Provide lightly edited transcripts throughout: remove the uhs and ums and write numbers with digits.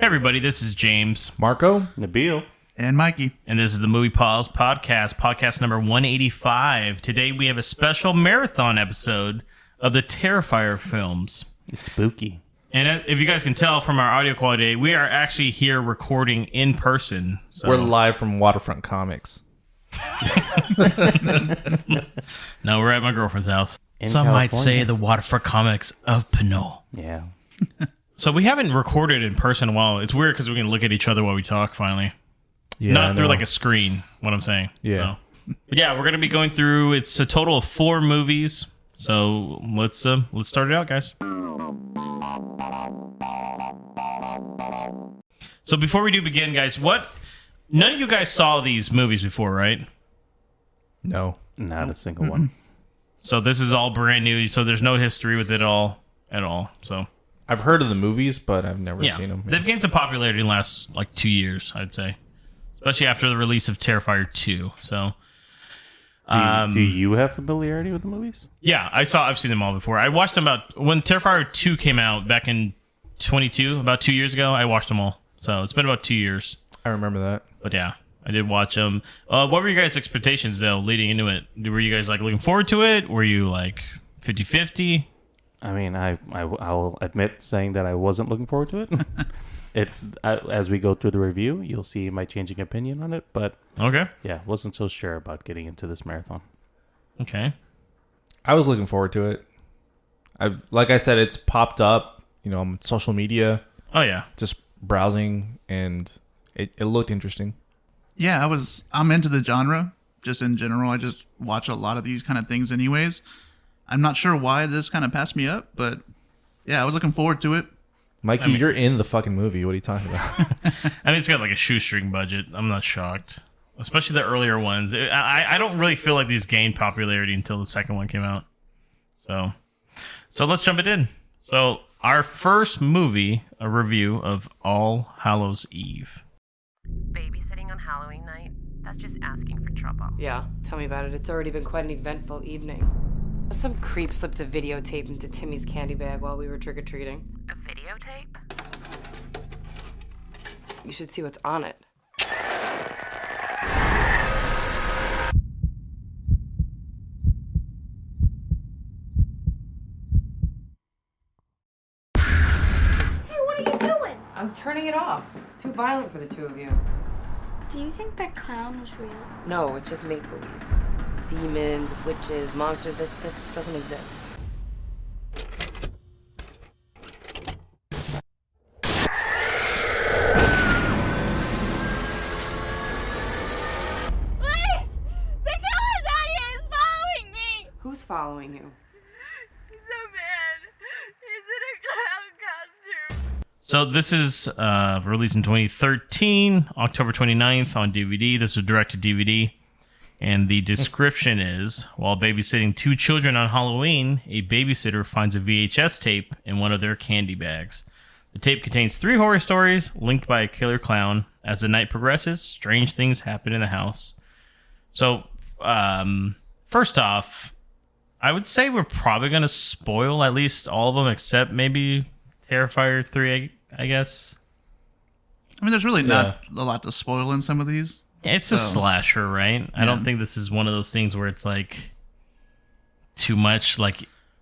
Hey everybody, this is James, Marco, Nabil, and Mikey. And this is the Movie Pause podcast number 185. Today we have a special marathon episode of the Terrifier films. It's spooky. And if you guys can tell from our audio quality, we are actually here recording in person. So. We're live from Waterfront Comics. No, we're at my girlfriend's house. In Some California. might say the Waterfront Comics of Pinot. Yeah. So we haven't recorded in person in a while. It's weird because we can look at each other while we talk finally. Yeah, Not through like a screen, what I'm saying. Yeah. So. But yeah, we're going to be going through, it's a total of 4 movies. So let's start it out, guys. So before we do begin, guys, none of you guys saw these movies before, right? No. Not a single one. So this is all brand new, so there's no history with it all at all. So I've heard of the movies, but I've never seen them. They've gained some popularity in the last 2 years, I'd say. Especially after the release of Terrifier 2. So Do you have familiarity with the movies? yeah, I've seen them all before. I watched them when Terrifier 2 came out back in 22, about 2 years ago, I watched them all. So it's been about 2 years. I remember that. But yeah, I did watch them. What were your guys' expectations, though, leading into it? Were you guys looking forward to it? Were you 50-50? I mean, I'll admit saying that I wasn't looking forward to it. As we go through the review, you'll see my changing opinion on it. But Okay. yeah, wasn't so sure about getting into this marathon. Okay. I was looking forward to it. Like I said, it's popped up, on social media, Oh, yeah. just browsing, and it looked interesting. Yeah, I'm into the genre, just in general. I just watch a lot of these kind of things anyways. I'm not sure why this kind of passed me up, but yeah, I was looking forward to it. Mikey, you're in the fucking movie. What are you talking about? I mean, it's got a shoestring budget. I'm not shocked. Especially the earlier ones. I don't really feel like these gained popularity until the second one came out. So let's jump it in. So our first movie, a review of All Hallows Eve. Babysitting on Halloween night? That's just asking for trouble. Yeah, tell me about it. It's already been quite an eventful evening. Some creep slipped a videotape into Timmy's candy bag while we were trick-or-treating. A videotape? You should see what's on it. Hey, what are you doing? I'm turning it off. It's too violent for the two of you. Do you think that clown was real? No, it's just make-believe. Demons, witches, monsters, that doesn't exist. Please! The killer's out here! He's following me! Who's following you? He's a man. He's in a clown costume. So this is released in 2013, October 29th on DVD. This is direct to DVD. And the description is, while babysitting 2 children on Halloween, a babysitter finds a VHS tape in one of their candy bags. The tape contains 3 horror stories linked by a killer clown. As the night progresses, strange things happen in the house. So, first off, I would say we're probably going to spoil at least all of them, except maybe Terrifier 3, I guess. I mean, there's really not a lot to spoil in some of these. It's a slasher, right? I don't think this is one of those things where it's too much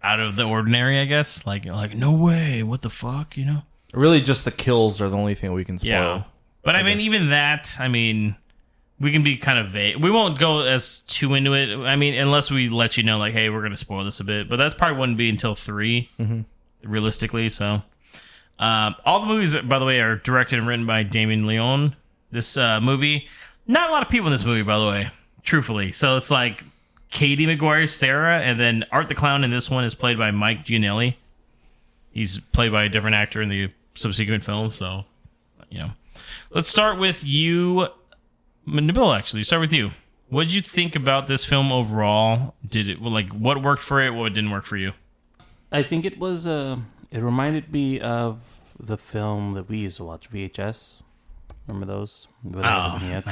out of the ordinary, I guess. Like no way, what the fuck, Really, just the kills are the only thing we can spoil. Yeah. But I mean, even that, we can be kind of vague. We won't go as too into it. I mean, unless we let you know, hey, we're going to spoil this a bit. But that's probably wouldn't be until 3, realistically. So, all the movies, by the way, are directed and written by Damien Leone. This movie, not a lot of people in this movie, by the way, truthfully. So it's Katie McGuire, Sarah, and then Art the Clown in this one is played by Mike Giannelli. He's played by a different actor in the subsequent film. So, let's start with you. Nabil, actually, start with you. What did you think about this film overall? What worked for it? What didn't work for you? I think it was, it reminded me of the film that we used to watch, VHS. Remember those? Where they had the Oh, vignettes?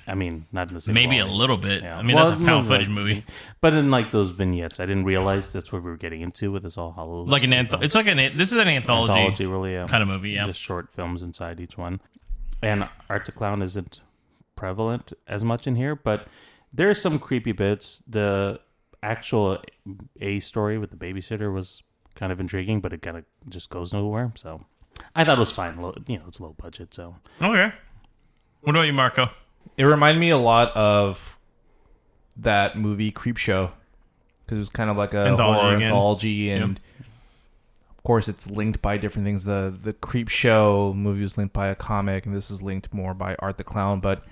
I mean, not in the same maybe quality. a little bit. Yeah. I mean, Well, that's a found no, footage like, movie. But in like those vignettes, I didn't realize that's what we were getting into with this all Hallows. Like it's like this is an anthology really, yeah. kind of movie. Yeah. Just short films inside each one. And Art the Clown isn't prevalent as much in here, but there's some creepy bits. The actual A story with the babysitter was kind of intriguing, but it kind of just goes nowhere. So I thought it was fine. It's low budget, so Okay. What about you, Marco? It reminded me a lot of that movie Creepshow because it was kind of like a horror anthology, and of course it's linked by different things. The Creepshow movie was linked by a comic, and this is linked more by Art the Clown. But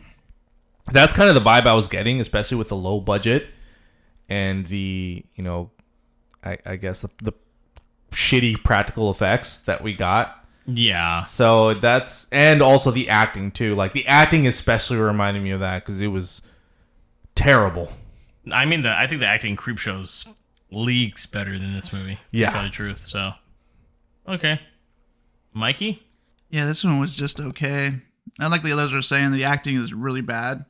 that's kind of the vibe I was getting, especially with the low budget and the I guess the shitty practical effects that we got. Yeah. So and also the acting too. Like the acting especially reminded me of that because it was terrible. I mean, I think the acting in Creepshow's leagues better than this movie. Yeah. To tell the truth. So, okay. Mikey? Yeah, this one was just okay. And like the others were saying, the acting is really bad.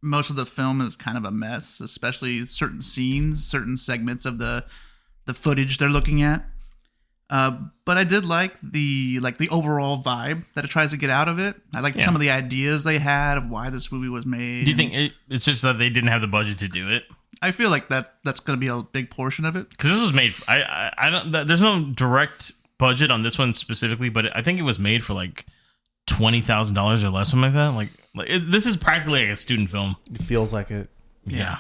Most of the film is kind of a mess, especially certain scenes, certain segments of the footage they're looking at. But I did like the overall vibe that it tries to get out of it. I liked some of the ideas they had of why this movie was made. Do you think it's just that they didn't have the budget to do it? I feel like that's going to be a big portion of it. Because this was made. I don't. There's no direct budget on this one specifically, but I think it was made for like $20,000 or less, something like that. This is practically like a student film. It feels like it. Yeah.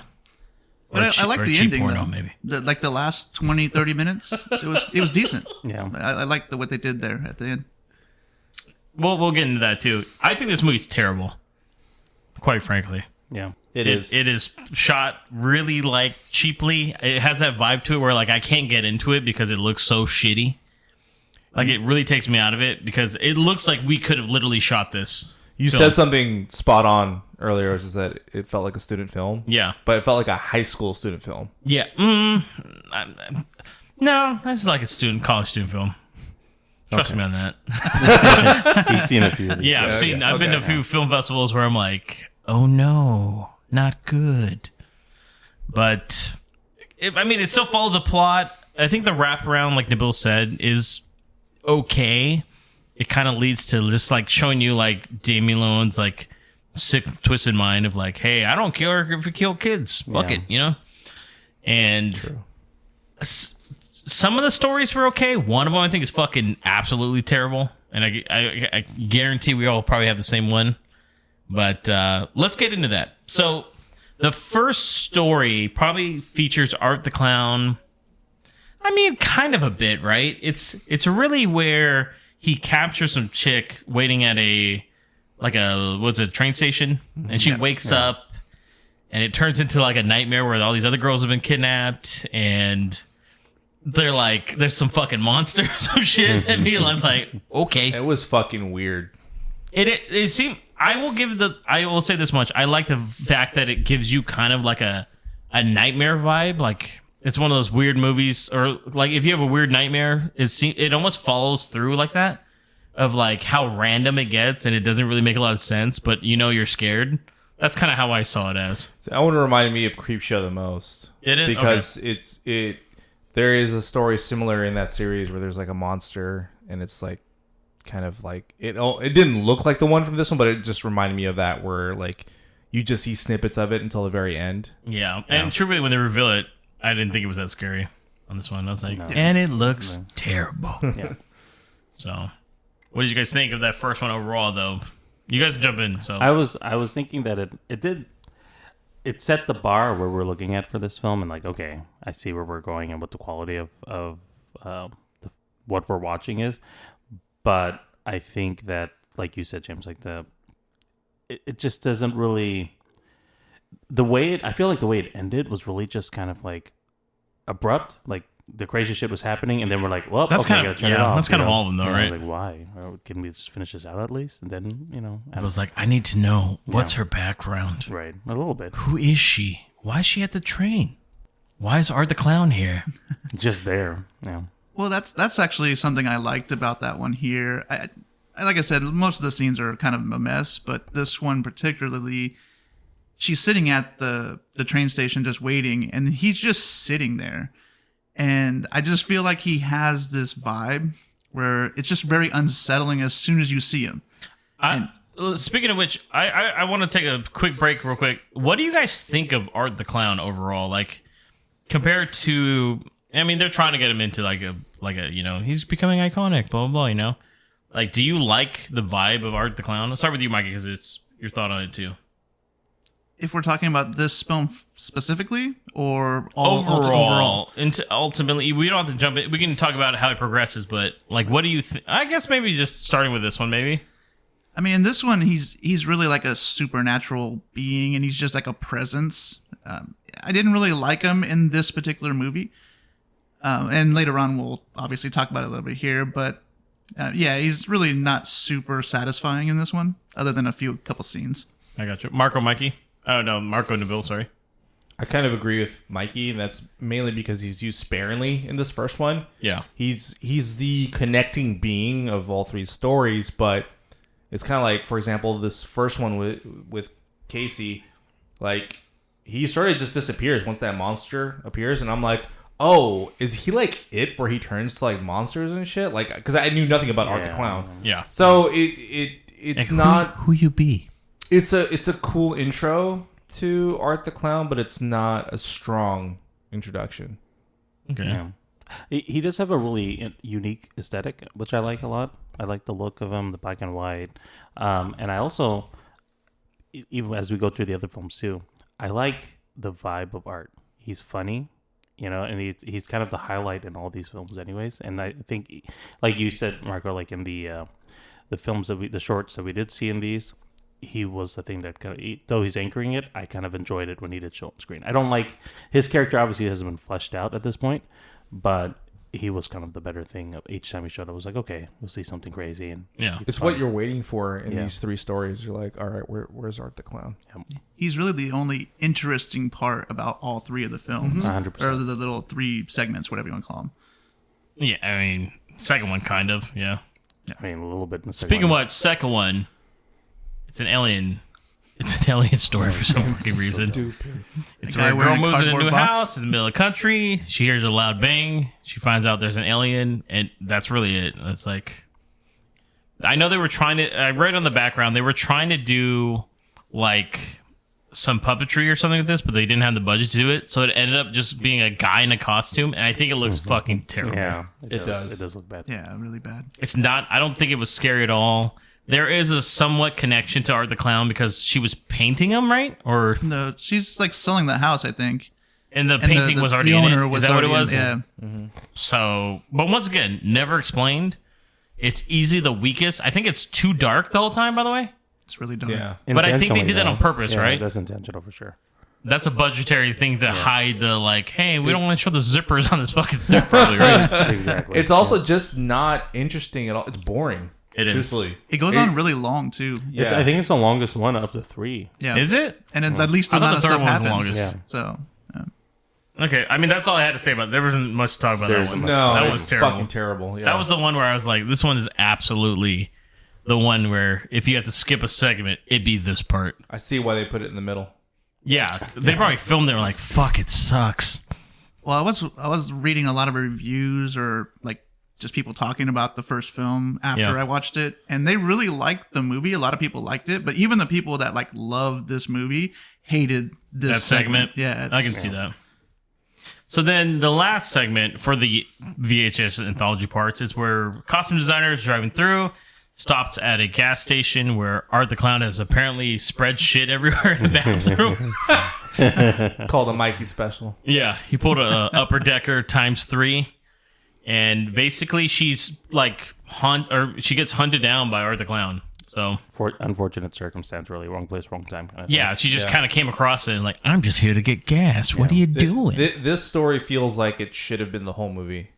But I like the cheap ending, porno, though. maybe. The last 20, 30 minutes, it was decent. Yeah. I liked what they did there at the end. We'll get into that too. I think this movie's terrible, quite frankly. yeah. It is. It is shot really like cheaply. It has that vibe to it where like I can't get into it because it looks so shitty. Like it really takes me out of it because it looks like we could have literally shot this. You film. said something spot on earlier, which is that it felt like a student film. Yeah. But it felt like a high school student film. Yeah. No, this is like a college student film. Trust me on that. He's seen a few of these. Yeah, I've been to a few film festivals where I'm like, oh no, not good. But it still follows a plot. I think the wraparound, like Nabil said, is okay. It kind of leads to just like showing you like Damien Leone's like sick, twisted mind of like, hey, I don't care if you kill kids. Fuck it, And some of the stories were okay. One of them I think is fucking absolutely terrible. And I guarantee we all probably have the same one. But let's get into that. So the first story probably features Art the Clown. I mean, kind of a bit, right? It's really where he captures some chick waiting at a train station, and she wakes up, and it turns into like a nightmare where all these other girls have been kidnapped, and they're like, there's some fucking monster or some shit. And Milan's like, okay. It was fucking weird. It seemed. I will say this much. I like the fact that it gives you kind of like a nightmare vibe, like. It's one of those weird movies, or like if you have a weird nightmare, it almost follows through like that, of like how random it gets, and it doesn't really make a lot of sense, but you're scared. That's kind of how I saw it as. That one reminded me of Creepshow the most. Did it? Because there is a story similar in that series where there's like a monster, and it's like kind of like it didn't look like the one from this one, but it just reminded me of that where like you just see snippets of it until the very end. Yeah, and truthfully, when they reveal it, I didn't think it was that scary on this one. I was like, and it looks terrible. Yeah. So, what did you guys think of that first one overall, though? You guys jump in. So I was thinking that it set the bar where we're looking at for this film, and like, okay, I see where we're going and what the quality of what we're watching is. But I think that, like you said, James, like it just doesn't really. I feel like the way it ended was really just kind of like abrupt. Like the crazy shit was happening, and then we're like, well, that's okay, kind of that's kind of all of them, though, right? I was like, why? Can we just finish this out at least? And then I was like, I need to know what's her background. Right, a little bit. Who is she? Why is she at the train? Why is Art the Clown here? Just there. Yeah. Well, that's actually something I liked about that one here. like I said, most of the scenes are kind of a mess, but this one particularly, she's sitting at the train station just waiting, and he's just sitting there. And I just feel like he has this vibe where it's just very unsettling as soon as you see him. Speaking of which, I want to take a quick break real quick. What do you guys think of Art the Clown overall? Like, compared to, I mean, they're trying to get him into like a, he's becoming iconic, blah, blah, blah, you know? Like, do you like the vibe of Art the Clown? Let's start with you, Mikey, because it's your thought on it, too. If we're talking about this film specifically, or overall? Ultimately, we don't have to jump in. We can talk about how it progresses, but, like, what do you think? I guess maybe just starting with this one, maybe. I mean, in this one, he's really like a supernatural being, and he's just like a presence. I didn't really like him in this particular movie. And later on, we'll obviously talk about it a little bit here, but yeah, he's really not super satisfying in this one, other than a couple scenes. I got you. Mikey? Oh, no, Marco Nabil, sorry. I kind of agree with Mikey, and that's mainly because he's used sparingly in this first one. Yeah. He's the connecting being of all three stories, but it's kind of like, for example, this first one with Casey, like, he sort of just disappears once that monster appears, and I'm like, oh, is he like it, where he turns to like monsters and shit? Like, because I knew nothing about Art the Clown. Yeah. So it's like, not who you be. It's a cool intro to Art the Clown, but it's not a strong introduction. Okay. Yeah. He does have a really unique aesthetic, which I like a lot. I like the look of him, the black and white. And I also, even as we go through the other films too, I like the vibe of Art. He's funny, and he's kind of the highlight in all these films anyways. And I think, like you said, Marco, like in the films the shorts that we did see in these, he was the thing that kind of, though he's anchoring it, I kind of enjoyed it when he did show on screen. I don't like his character, obviously hasn't been fleshed out at this point, but he was kind of the better thing of each time he showed up. I was like, okay, we'll see something crazy. And yeah, it's what you're waiting for in these three stories. You're like, all right, where's Art the Clown? Yeah. He's really the only interesting part about all three of the films. 100%. Or the little three segments, whatever you want to call them. Yeah, I mean, second one, kind of, yeah. I mean, a little bit in the second Speaking of one. what, second one, it's an alien story for some fucking reason. Stupid. It's The where guy a girl wearing a moves in a cardboard new box? house in the middle of the country. She hears a loud bang. She finds out there's an alien, and that's really it. It's like, I know they were trying to, I read on the background, they were trying to do like some puppetry or something like this, but they didn't have the budget to do it. So it ended up just being a guy in a costume, and I think it looks fucking terrible. Yeah, It does. It does look bad. Yeah, really bad. It's not, I don't think it was scary at all. There is a somewhat connection to Art the Clown because she was painting him, right? Or No, she's like selling the house, I think. and the And painting was already in it. Is that what it was? Yeah. So, but once again, never explained. It's easily the weakest. I think it's too dark the whole time, by the way. It's really dark. Yeah. But I think they Intentionally, did that on though. purpose, Yeah, right? That's intentional for sure. That's a budgetary thing to hide the, like, hey, we don't want to show the zippers on this fucking zip early, right? Exactly. It's also just not interesting at all. It's boring. It is. Truthfully. It goes on really long, too. Yeah. I think it's the longest one, up to 3. Yeah. Is it? And then at least the I thought amount of the third stuff one was the happens. longest. Yeah. So, Okay, I mean, that's all I had to say about it. There wasn't much to talk about There that isn't one. much. No, that it was terrible. Fucking terrible. Yeah. That was the one where I was like, this one is absolutely the one where if you have to skip a segment, it'd be this part. I see why they put it in the middle. Yeah, they probably filmed it and were like, fuck, it sucks. well, I was reading a lot of reviews or like just people talking about the first film after Yeah. I watched it, and they really liked the movie. A lot of people liked it, but even the people that like loved this movie hated this That segment? Yeah, I can see that. So then the last segment for the VHS anthology parts is where costume designer is driving through, stops at a gas station where Art the Clown has apparently spread shit everywhere in the bathroom. Called a Mikey special. Yeah, he pulled a upper decker × 3, and basically she's like she gets hunted down by Art the Clown. So For unfortunate circumstance, really. Wrong place, wrong time. Kind of yeah, she just kind of came across it and like, I'm just here to get gas. What are you doing? This story feels like it should have been the whole movie.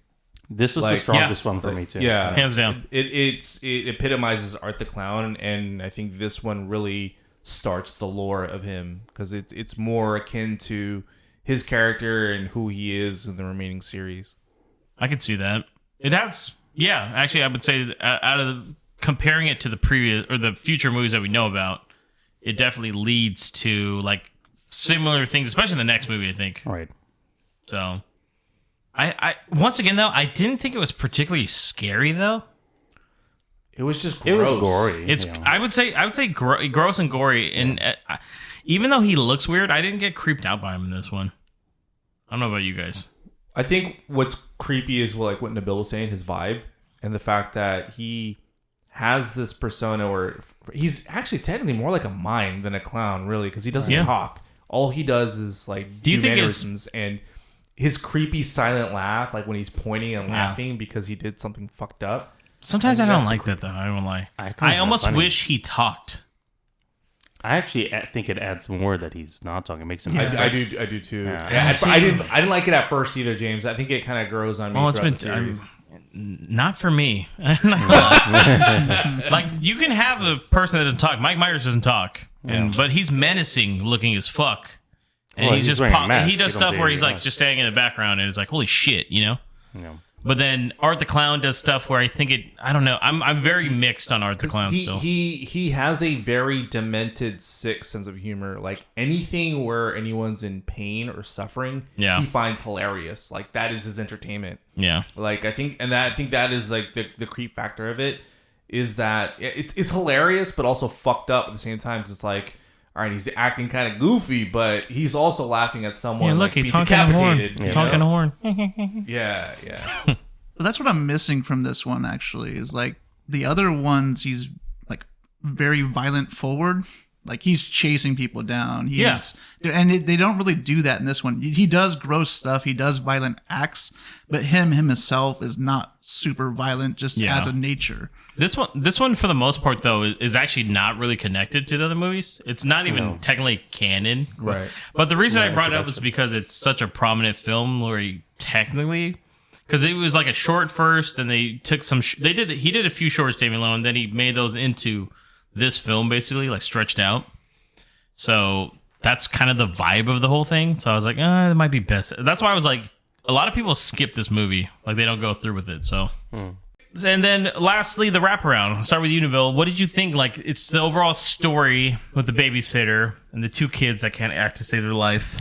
This was Like, the strongest one for me, too. Yeah, Hands down. It epitomizes Art the Clown, and I think this one really starts the lore of him because it's more akin to his character and who he is in the remaining series. I could see that. It has, yeah. Actually, I would say out of comparing it to the previous or the future movies that we know about, it definitely leads to like similar things, especially in the next movie, I think. Right. So, I once again though, I didn't think it was particularly scary though. It was just gross. It was gory. It's I would say gross and gory, and even though he looks weird, I didn't get creeped out by him in this one. I don't know about you guys. I think what's creepy is like what Nabil was saying, his vibe, and the fact that he has this persona where he's actually technically more like a mime than a clown, really, because he doesn't talk. All he does is like do mannerisms, and his creepy silent laugh, like when he's pointing and laughing because he did something fucked up. Sometimes I don't like that though. I don't lie. I almost wish he talked. I actually think it adds more that he's not talking. It makes him. I do too. Yeah, I didn't like it at first either, James. I think it kind of grows on me. Well, it's been not for me. Like you can have a person that doesn't talk. Mike Myers doesn't talk, but he's menacing looking as fuck. And he's just he does stuff where he's like just standing in the background and it's like holy shit, you know. Yeah. But then Art the Clown does stuff where I think I don't know. I'm very mixed on Art the Clown still. He has a very demented, sick sense of humor. Like anything where anyone's in pain or suffering, he finds hilarious. Like that is his entertainment. Yeah. Like I think that is like the creep factor of it is that it's hilarious, but also fucked up at the same time. 'Cause it's like, all right, he's acting kind of goofy, but he's also laughing at someone. Yeah, look, like, he's honking a horn. He's honking a horn. Yeah. Well, that's what I'm missing from this one, actually, is like the other ones, he's like very violent forward. Like he's chasing people down. And they don't really do that in this one. He does gross stuff. He does violent acts, but himself is not super violent just as a nature. This one, for the most part, though, is actually not really connected to the other movies. It's not even technically canon. Right. But the reason I brought it up is because it's such a prominent film where he technically... Because it was like a short first, then they took some... He did a few shorts, Damien Lowe, and then he made those into this film, basically, like stretched out. So that's kind of the vibe of the whole thing. So I was like, it might be best. That's why I was like, a lot of people skip this movie. Like, they don't go through with it, so... And then lastly, the wraparound. I'll start with you, Neville. What did you think? Like, it's the overall story with the babysitter and the two kids that can't act to save their life.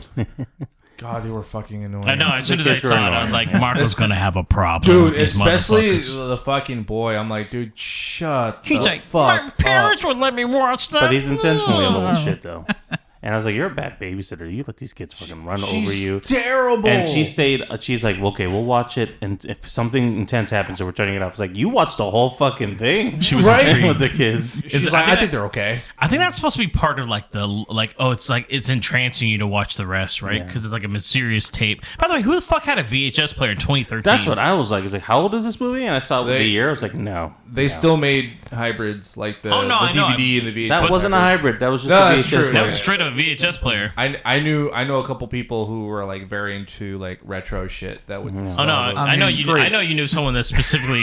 God, they were fucking annoying. I know. As soon as I saw it, I was like, Marco's going to have a problem. Dude, with these especially the fucking boy. I'm like, dude, shut He's the like, fuck my parents would let me watch that. But he's intentionally a little shit, though. And I was like, you're a bad babysitter. You let these kids fucking run over you. Terrible. And she's like, okay, we'll watch it. And if something intense happens, so we're turning it off. It's like, you watched the whole fucking thing. She was right with the kids. She's like, I think they're okay. I think that's supposed to be part of like it's entrancing you to watch the rest, right? Because it's like a mysterious tape. By the way, who the fuck had a VHS player in 2013? That's what I was like. It's like, how old is this movie? And I saw the year. I was like, no. They still made hybrids like the DVD and the VHS. That wasn't a hybrid. That was just a VHS player. That was straight up a VHS player. I know a couple people who were like very into like retro shit that would. Oh no, I know you knew someone that specifically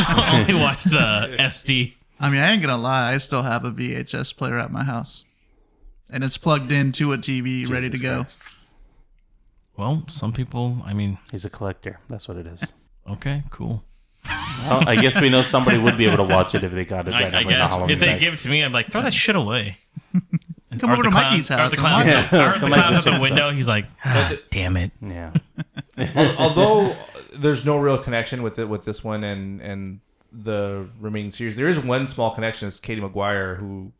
only watched SD. I mean, I ain't gonna lie, I still have a VHS player at my house, and it's plugged into a TV, ready to go. Well, some people, I mean, he's a collector. That's what it is. Okay, cool. Well, I guess we know somebody would be able to watch it if they got it. I guess if they give it to me, I'm like, throw that shit away. Come over to Mikey's house. The clown's at the window. He's like, damn it. Yeah. Although there's no real connection with this one and the remaining series, there is one small connection. It's Katie McGuire, who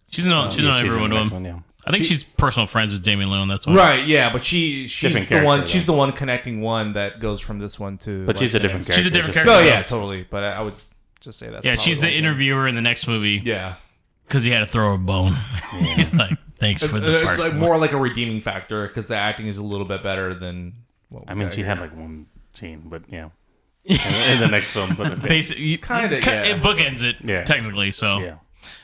she's not everyone to him. I think she's personal friends with Damien Leone. That's why. Right. Yeah, but she's the one. She's the one connecting one that goes from this one to. But she's a different character. She's a different character. Oh yeah, totally. But I would just say that's. Yeah, she's the interviewer in the next movie. Yeah. Because he had to throw a bone. Yeah. He's like, thanks for the It's like more like a redeeming factor because the acting is a little bit better than. I mean, she had like one scene, but yeah. In the next film, but basically, kind of, it bookends it technically. So,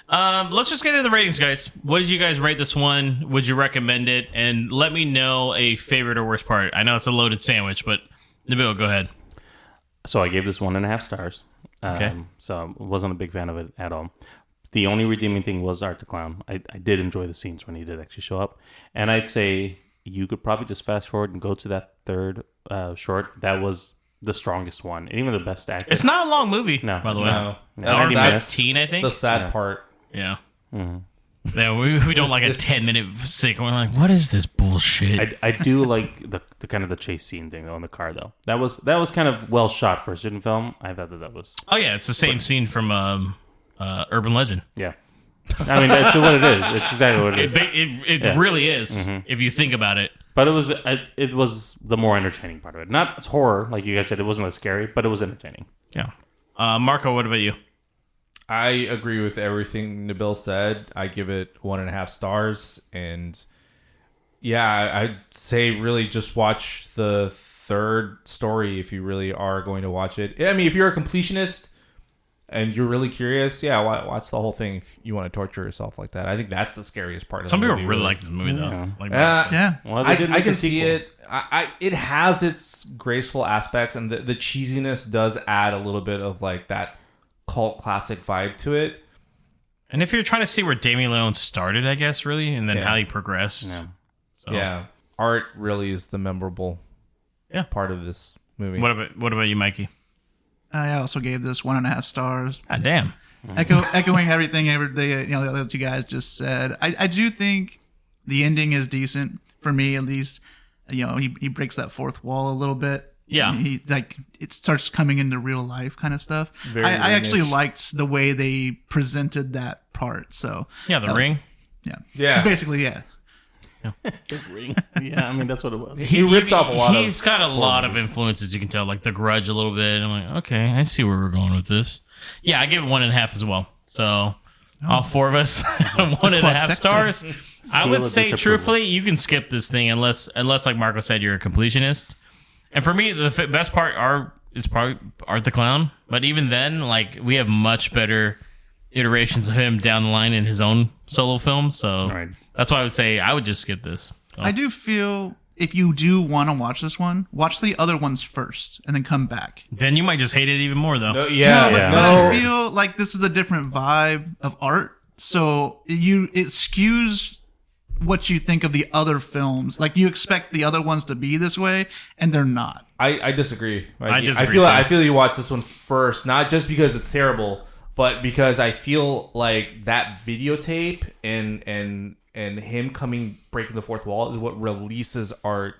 let's just get into the ratings, guys. What did you guys rate this one? Would you recommend it? And let me know a favorite or worst part. I know it's a loaded sandwich, but Nabil, go ahead. So I gave this 1.5 stars. Okay. So I wasn't a big fan of it at all. The only redeeming thing was Art the Clown. I did enjoy the scenes when he did actually show up. And I'd say you could probably just fast forward and go to that third short. That was the strongest one, and even the best actor. It's not a long movie, No, by the way. No. Hour That's 15, I think. the sad part. Yeah. Yeah, we don't like a 10-minute sick. We're like, what is this bullshit? I do like the kind of the chase scene thing though in the car though. That was kind of well shot for a student film. I thought that was. Oh yeah, it's the same scene from Urban Legend. Yeah. I mean, that's what it is. It's exactly what it is. It really is, if you think about it. But it was the more entertaining part of it. Not horror, like you guys said. It wasn't as scary, but it was entertaining. Yeah. Marco, what about you? I agree with everything Nabil said. I give it 1.5 stars. And yeah, I'd say really just watch the third story if you really are going to watch it. I mean, if you're a completionist and you're really curious, yeah, watch the whole thing if you want to torture yourself like that. I think that's the scariest part of Some the people movie. really like this movie, though. Yeah. Like, Yeah. Well, I can see it. It has its graceful aspects, and the cheesiness does add a little bit of like that cult classic vibe to it. And if you're trying to see where Damien Leone started, I guess, really, and then Yeah. how he progressed. Yeah. So, Yeah, art really is the memorable part of this movie. What about you, Mikey? I also gave this 1.5 stars. God damn. Echoing everything that you guys just said. I do think the ending is decent for me, at least. He breaks that fourth wall a little bit. Yeah. He it starts coming into real life kind of stuff. I actually liked the way they presented that part. So Yeah, the ring. Yeah. Basically, yeah. The ring. Yeah, I mean that's what it was. He ripped off a lot of. He's got a lot of influences, you can tell, like The Grudge a little bit. I'm like, okay, I see where we're going with this. Yeah, I give it 1.5 as well. So all four of us, 1.5 stars. I Seal would of say, disapproval. truthfully, you can skip this thing unless, like Marco said, you're a completionist. And for me, the best part is probably Art the Clown. But even then, like, we have much better iterations of him down the line in his own solo film. So Right. that's why I would say I would just skip this. So. I do feel if you do want to watch this one, watch the other ones first and then come back. Then you might just hate it even more, though. No, yeah, Yeah. But I feel like this is a different vibe of art. So it skews what you think of the other films. Like, you expect the other ones to be this way, and they're not. I disagree. I disagree, I too. feel you watch this one first, not just because it's terrible, but because I feel like that videotape and him breaking the fourth wall is what releases art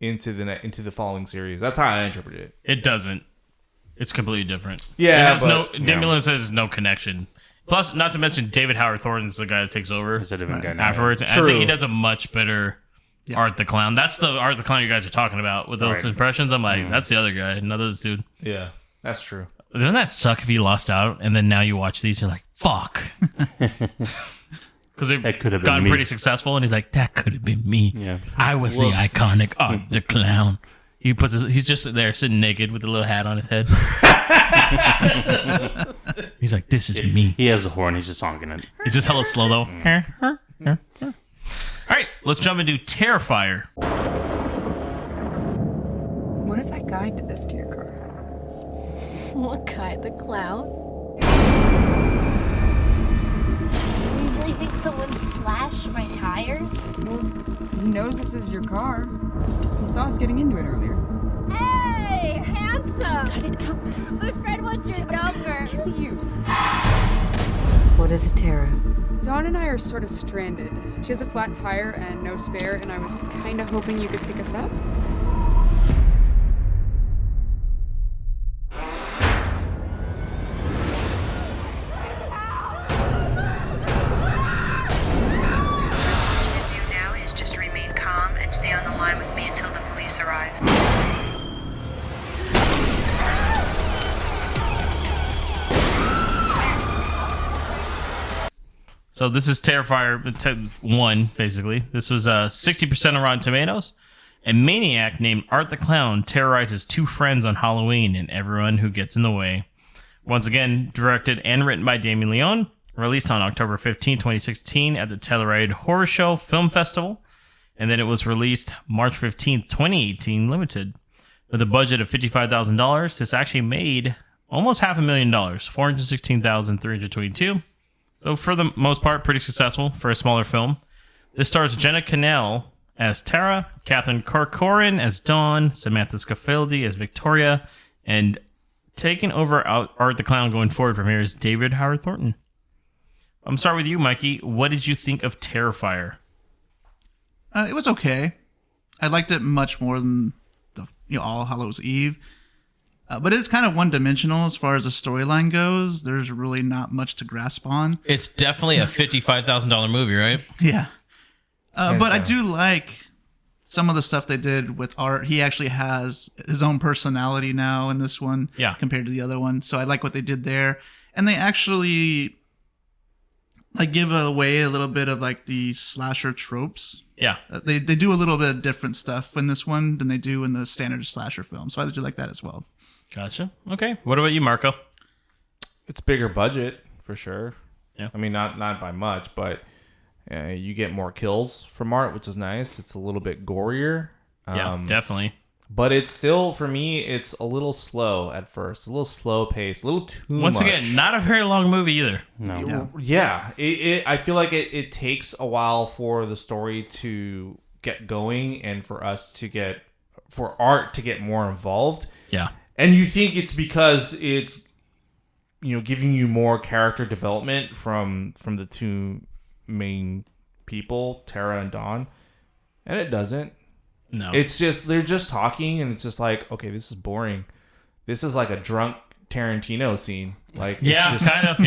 into the following series. That's how I interpret it. It doesn't. It's completely different. Yeah, Damien Leone says no connection. Plus, not to mention, David Howard Thornton's the guy that takes over It's a different guy now. afterwards. And I True. think he does a much better Art the Clown. That's the Art the Clown you guys are talking about with those Right. impressions. I'm like, that's the other guy, another this dude. Yeah, that's true. Doesn't that suck if you lost out and then now you watch these, you're like, fuck. Because they've That could have been gotten me. pretty successful, and he's like, that could have been me. Yeah. I was the iconic Art the Clown. He's just there sitting naked with a little hat on his head. He's like, this is me. He has a horn. He's just honking it. It's just hella slow though. All right, let's jump into Terrifier. What if that guy did this to your car? What guy? The clown? Do you really think someone slashed my tires? Well, he knows this is your car. He saw us getting into it earlier. Hey, handsome! Cut it out. My friend wants your number. Kill you. What is it, Tara? Dawn and I are sort of stranded. She has a flat tire and no spare, and I was kind of hoping you could pick us up. Now is just to remain calm and stay on the line with me until the police arrive. So this is Terrifier 1, basically. This was 60% on Rotten Tomatoes. A maniac named Art the Clown terrorizes two friends on Halloween and everyone who gets in the way. Once again, directed and written by Damien Leone. Released on October 15, 2016 at the Telluride Horror Show Film Festival. And then it was released March 15, 2018, limited. With a budget of $55,000, this actually made almost $500,000, $416,322. So for the most part, pretty successful for a smaller film. This stars Jenna Cannell as Tara, Catherine Corcoran as Dawn, Samantha Scaffoldi as Victoria, and taking over Art the Clown going forward from here is David Howard Thornton. I'm going to start with you, Mikey. What did you think of Terrifier? It was okay. I liked it much more than All Hallows Eve. But it's kind of one-dimensional as far as the storyline goes. There's really not much to grasp on. It's definitely a $55,000 movie, right? Yeah. But I do like some of the stuff they did with Art. He actually has his own personality now in this one compared to the other one. So I like what they did there. And they actually give away a little bit of the slasher tropes. Yeah. They do a little bit of different stuff in this one than they do in the standard slasher film. So I do like that as well. Gotcha. Okay. What about you, Marco? It's bigger budget for sure. Yeah. I mean, not by much, but you get more kills from Art, which is nice. It's a little bit gorier. Yeah, definitely. But it's still, for me, it's a little slow at first. A little slow pace. A little too much. Once again, not a very long movie either. No. Yeah. I feel like it takes a while for the story to get going and for Art to get more involved. Yeah. And you think it's because it's, giving you more character development from the two main people, Tara and Dawn. And it doesn't. No. It's just, they're just talking and it's just like, okay, this is boring. This is like a drunk Tarantino scene. Kind of.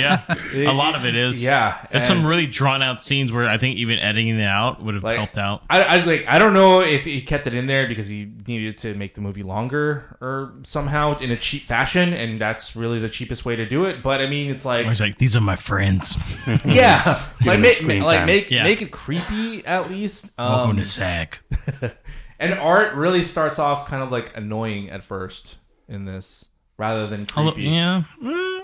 A lot of it is. Yeah. There's some really drawn out scenes where I think even editing it out would have helped out. I don't know if he kept it in there because he needed to make the movie longer or somehow in a cheap fashion, and that's really the cheapest way to do it. But I mean, it's like, he's like, these are my friends. Yeah. make it creepy at least. Welcome to SAG. And Art really starts off kind of annoying at first in this, rather than creepy.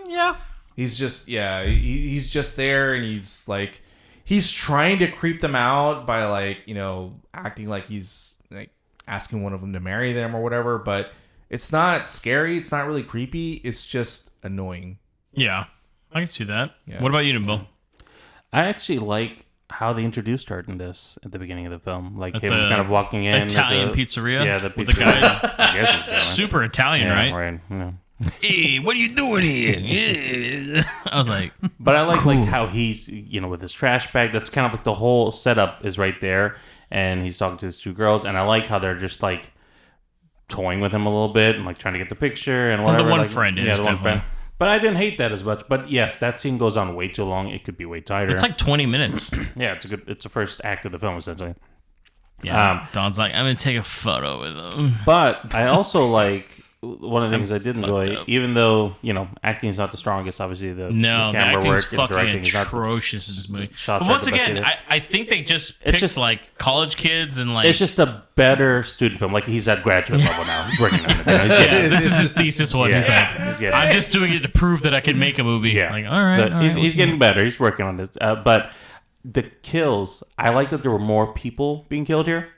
Yeah. He's just he's just there, and he's trying to creep them out by acting like he's asking one of them to marry them or whatever. But it's not scary. It's not really creepy. It's just annoying. Yeah, I can see that. Yeah. What about you, Nimble? I actually like how they introduced Art in this at the beginning of the film, At him the kind of walking in Italian pizzeria. Yeah, the with pizzeria. the guys. I guess it's Super Italian, right? Right. Yeah. Hey, what are you doing here? I was like, but I like how he's with his trash bag. That's kind of the whole setup is right there, and he's talking to his two girls, and I like how they're just toying with him a little bit and trying to get the picture and whatever. The one friend, the one friend. But I didn't hate that as much. But yes, that scene goes on way too long. It could be way tighter. It's 20 minutes. Yeah, it's the first act of the film essentially. Yeah, Don's like, I'm gonna take a photo with him. But I also one of the things I did enjoy, even though acting is not the strongest, obviously the camera the work fucking and directing is not atrocious in this movie. Shots but once again, I think they just picked college kids and it's just a better student film. He's at graduate level now. He's working on it. This is his thesis one. He's like, I'm just doing it to prove that I can make a movie. Yeah. All right. So he's getting better. He's working on it. But the kills, I like that there were more people being killed here.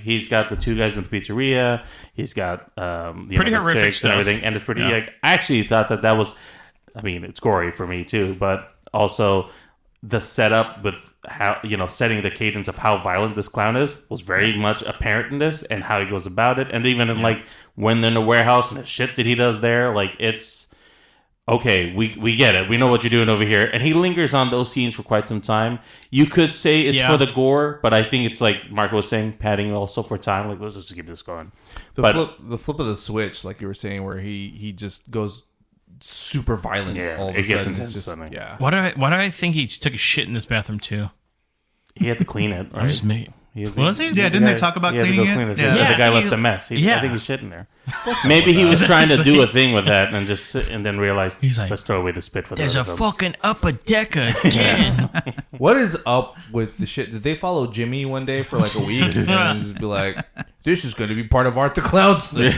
He's got the two guys in the pizzeria. He's got pretty horrific stuff and everything, and it's pretty. I actually thought that was. I mean, it's gory for me too, but also the setup with how setting the cadence of how violent this clown is was very much apparent in this, and how he goes about it, and even in when they're in the warehouse and the shit that he does there, it's. Okay, we get it. We know what you're doing over here. And he lingers on those scenes for quite some time. You could say it's for the gore, but I think it's like Marco was saying, padding also for time. Let's just keep this going. The flip of the switch, like you were saying, where he just goes super violent. Yeah, all of it a gets sudden. intense. Just, Suddenly. yeah. Why do I think he took a shit in this bathroom too? He had to clean it. Right? I'm just me. Was he? Yeah, didn't they talk about cleaning it? Yeah, the guy left a mess. I think he's shit in there. Maybe he was trying to do a thing with that and then realized, he's like, let's throw away the spit for there's a fucking upper decker again. What is up with the shit? Did they follow Jimmy one day for a week and just be like, this is going to be part of Art the Clown's thing?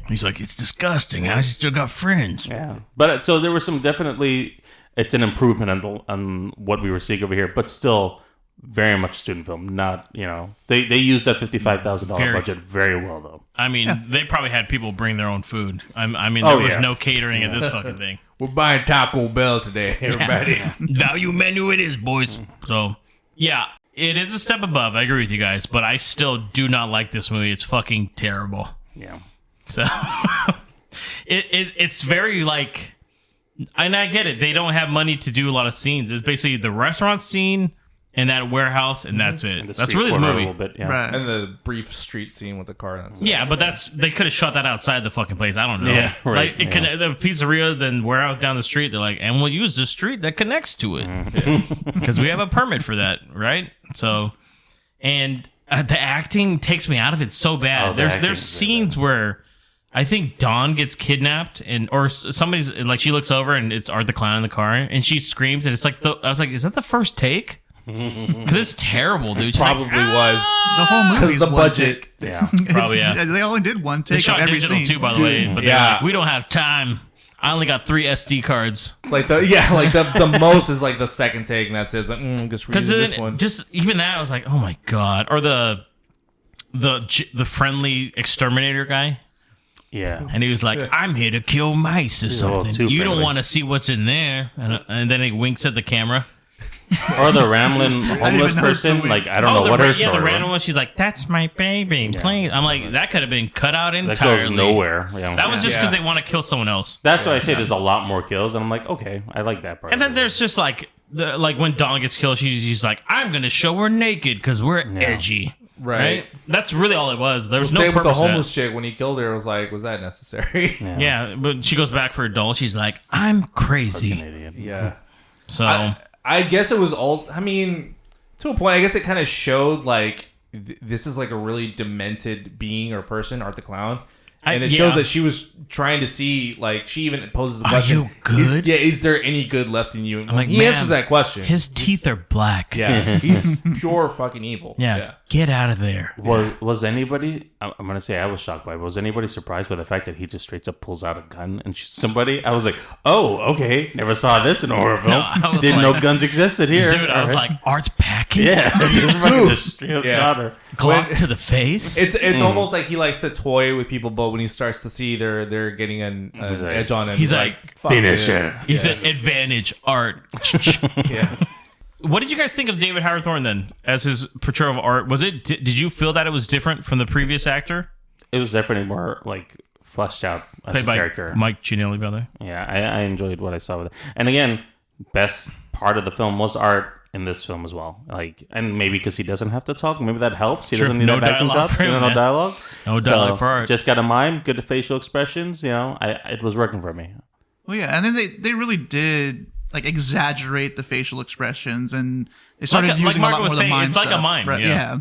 He's like, it's disgusting. I still got friends. Yeah. But so there was some definitely, it's an improvement on what we were seeing over here, but still very much student film. Not, they used that $55,000 budget very well, though. I mean, they probably had people bring their own food. There was no catering at this fucking thing. We're buying Taco Bell today, everybody. Value menu it is, boys. So, yeah, It is a step above. I agree with you guys, but I still do not like this movie. It's fucking terrible. Yeah. So it's very like, and I get it. They don't have money to do a lot of scenes. It's basically the restaurant scene and that warehouse, and that's it. And That's really the movie. A little bit, yeah. Right. And the brief street scene with the car. That's it. Yeah, but they could have shot that outside the fucking place. I don't know. Yeah, right, Like the pizzeria, then warehouse down the street. They're like, and we'll use the street that connects to it because we have a permit for that, right? So, and the acting takes me out of it so bad. There's scenes where I think Dawn gets kidnapped, or somebody's like, she looks over and it's Art the Clown in the car, and she screams, and it's like I was like, is that the first take? Because it's terrible, dude. Probably was. The whole movie Because the budget. Yeah. Probably, yeah. They only did one They take shot of every digital scene. too, by the way. But they're like, we don't have time. I only got 3 SD cards. Like the most is like the second take, and that's it. It's like, just redo this one. Just even that, I was like, oh my god. Or the friendly exterminator guy. Yeah. And he was like, I'm here to kill mice or something. You don't friendly. want to see what's in there. And then he winks at the camera. Or the rambling homeless person. Like, I don't know what her story the was. random one. She's like, that's my baby. Playing. I'm like, that could have been cut out entirely. That goes nowhere. Yeah. That was just because they want to kill someone else. That's why I say there's a lot more kills, and I'm like, okay, I like that part. And then there's just like when Dawn gets killed, she's like, I'm gonna show her naked because we're edgy, right? That's really all it was. There was no same purpose. with the homeless chick when he killed her. Was like, was that necessary? Yeah, but she goes back for a doll. She's like, I'm crazy. Yeah. So I guess it was all. I mean, to a point, I guess it kind of showed like this is like a really demented being or person, Art the Clown. And it shows that she was trying to see, like, she even poses the question. Are you good? Is there any good left in you? And I'm like, he answers that question. His teeth are black. Yeah, he's pure fucking evil. Yeah, get out of there. Was anybody, I'm going to say I was shocked by it, was anybody surprised by the fact that he just straight up pulls out a gun and shoots somebody? I was like, oh, okay, never saw this in a horror film. No, Didn't know guns existed here. Dude, I was like, Art's packing? Yeah, just straight up shot her. Glock to the face? It's almost like he likes to toy with people, but when he starts to see they're getting an edge on him, he's like finish it. He said, advantage, Art. Yeah. What did you guys think of David Howard Thorne then as his portrayal of Art? Was it? Did you feel that it was different from the previous actor? It was definitely more like fleshed out as Played a by character. Mike Giannelli, brother. Yeah, I enjoyed what I saw with it. And again, best part of the film was Art in this film as well. Like, and maybe because he doesn't have to talk, maybe that helps. He doesn't need no that acting dialogue job. for him, No man. dialogue. No dialogue for Art. Just got a mime, good facial expressions. You know, it was working for me. Well, yeah, and then they really did like exaggerate the facial expressions, and they started using Mark a lot was more of the saying, mime it's like stuff. a mime, Right, yeah. yeah.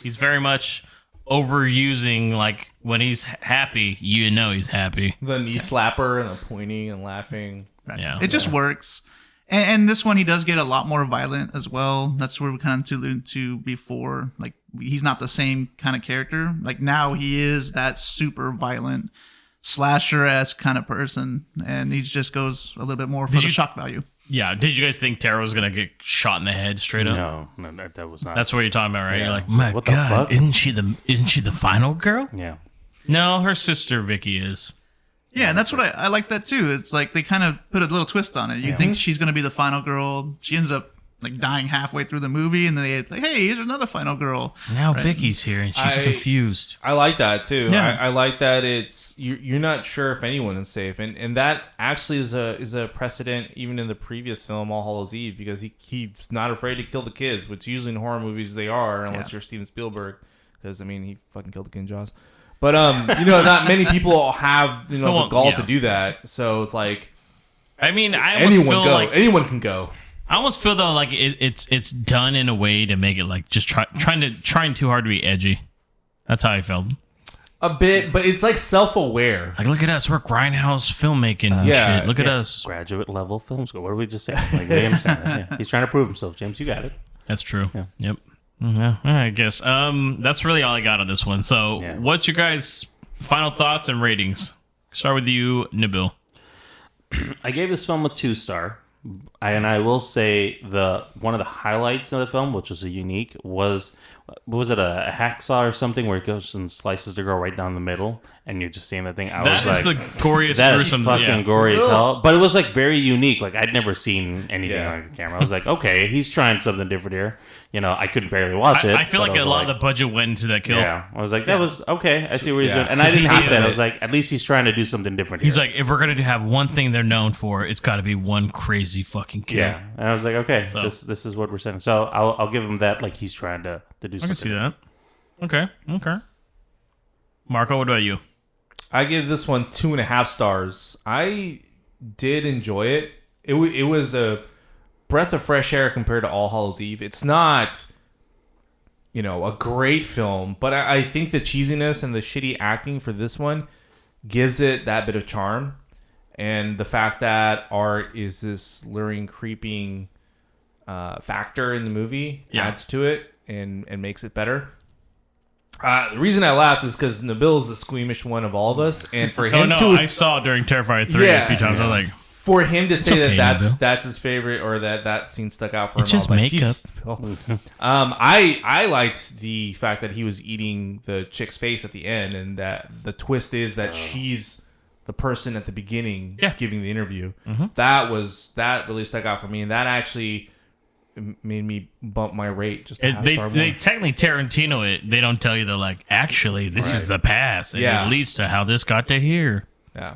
He's very much overusing, like, when he's happy, you know he's happy. The knee slapper and the pointing and laughing. Right. Yeah. It just works. And this one, he does get a lot more violent as well. That's where we kind of alluded to before. Like, he's not the same kind of character. Like, now he is that super violent, slasher-esque kind of person. And he just goes a little bit more for the shock value. Yeah. Did you guys think Tara was going to get shot in the head straight up? No, that was not. That's what you're talking about, right? Yeah. You're like, my What the God, fuck? isn't she the final girl? Yeah. No, her sister Vicky is. Yeah, and that's what I like that too. It's like they kind of put a little twist on it. You think she's going to be the final girl. She ends up like dying halfway through the movie, and then they like, hey, here's another final girl. Now Vicky's here and she's confused. I like that too. Yeah. I like that it's you're not sure if anyone is safe, and that actually is a precedent even in the previous film All Hallows Eve, because he's not afraid to kill the kids, which usually in horror movies they are, unless you're Steven Spielberg, because I mean he fucking killed the kid in Jaws. But not many people have the gall to do that. So it's like, I mean, I almost feel like anyone can go. I almost feel though like it's done in a way to make it like just trying too hard to be edgy. That's how I felt. A bit, but it's like self-aware. Like, look at us, we're grindhouse filmmaking and shit. Look at us, graduate level film school. What did we just say? Like, he's trying to prove himself. James, you got it. That's true. Yeah. Yep. Yeah, I guess. That's really all I got on this one. So, what's your guys' final thoughts and ratings? Start with you, Nabil. I gave this film a 2-star, and I will say one of the highlights of the film, which was unique, was was it a hacksaw or something where it goes and slices the girl right down the middle, and you're just seeing that thing. I That was is like, the goriest, that is gruesome, fucking gory as hell. But it was like very unique. Like I'd never seen anything on camera. I was like, okay, he's trying something different here. You know, I couldn't barely watch it. I feel like a lot of the budget went into that kill. Yeah, I was like, that was okay. I see what he's doing, and I didn't hate that. I was like, at least he's trying to do something different. He's like, if we're gonna have one thing they're known for, it's got to be one crazy fucking kill. Yeah, and I was like, okay, this is what we're saying. So I'll give him that. Like he's trying to do something. I can see that. Okay. Marco, what about you? I give this one 2.5 stars. I did enjoy it. It was a breath of fresh air compared to All Hallows Eve. It's not, a great film, but I think the cheesiness and the shitty acting for this one gives it that bit of charm. And the fact that art is this luring, creeping factor in the movie adds to it and makes it better. The reason I laugh is because Nabil is the squeamish one of all of us, and for him I saw it during Terrifier 3 a few times. I was like, for him to say okay, that's his favorite, or that scene stuck out for him. It's just makeup. I liked the fact that he was eating the chick's face at the end, and that the twist is that she's the person at the beginning giving the interview. Mm-hmm. That really stuck out for me, and that actually made me bump my rate just a half star more. They technically Tarantino it. They don't tell you, they're like, actually, this is the past, and it leads to how this got to here. Yeah.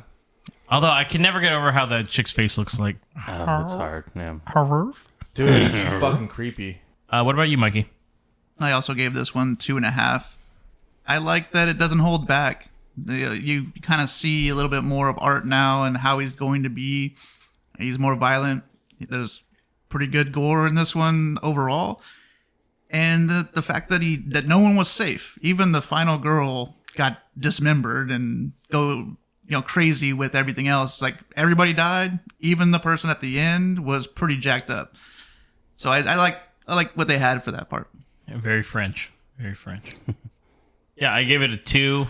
Although I can never get over how that chick's face looks like. It's hard. Yeah. Dude, it's fucking creepy. What about you, Mikey? I also gave this one 2.5. I like that it doesn't hold back. You kind of see a little bit more of Art now and how he's going to be. He's more violent. There's pretty good gore in this one overall, and the fact that no one was safe. Even the final girl got dismembered and crazy with everything else. Like everybody died. Even the person at the end was pretty jacked up. So I like what they had for that part. Yeah, very French. Yeah, I gave it a 2.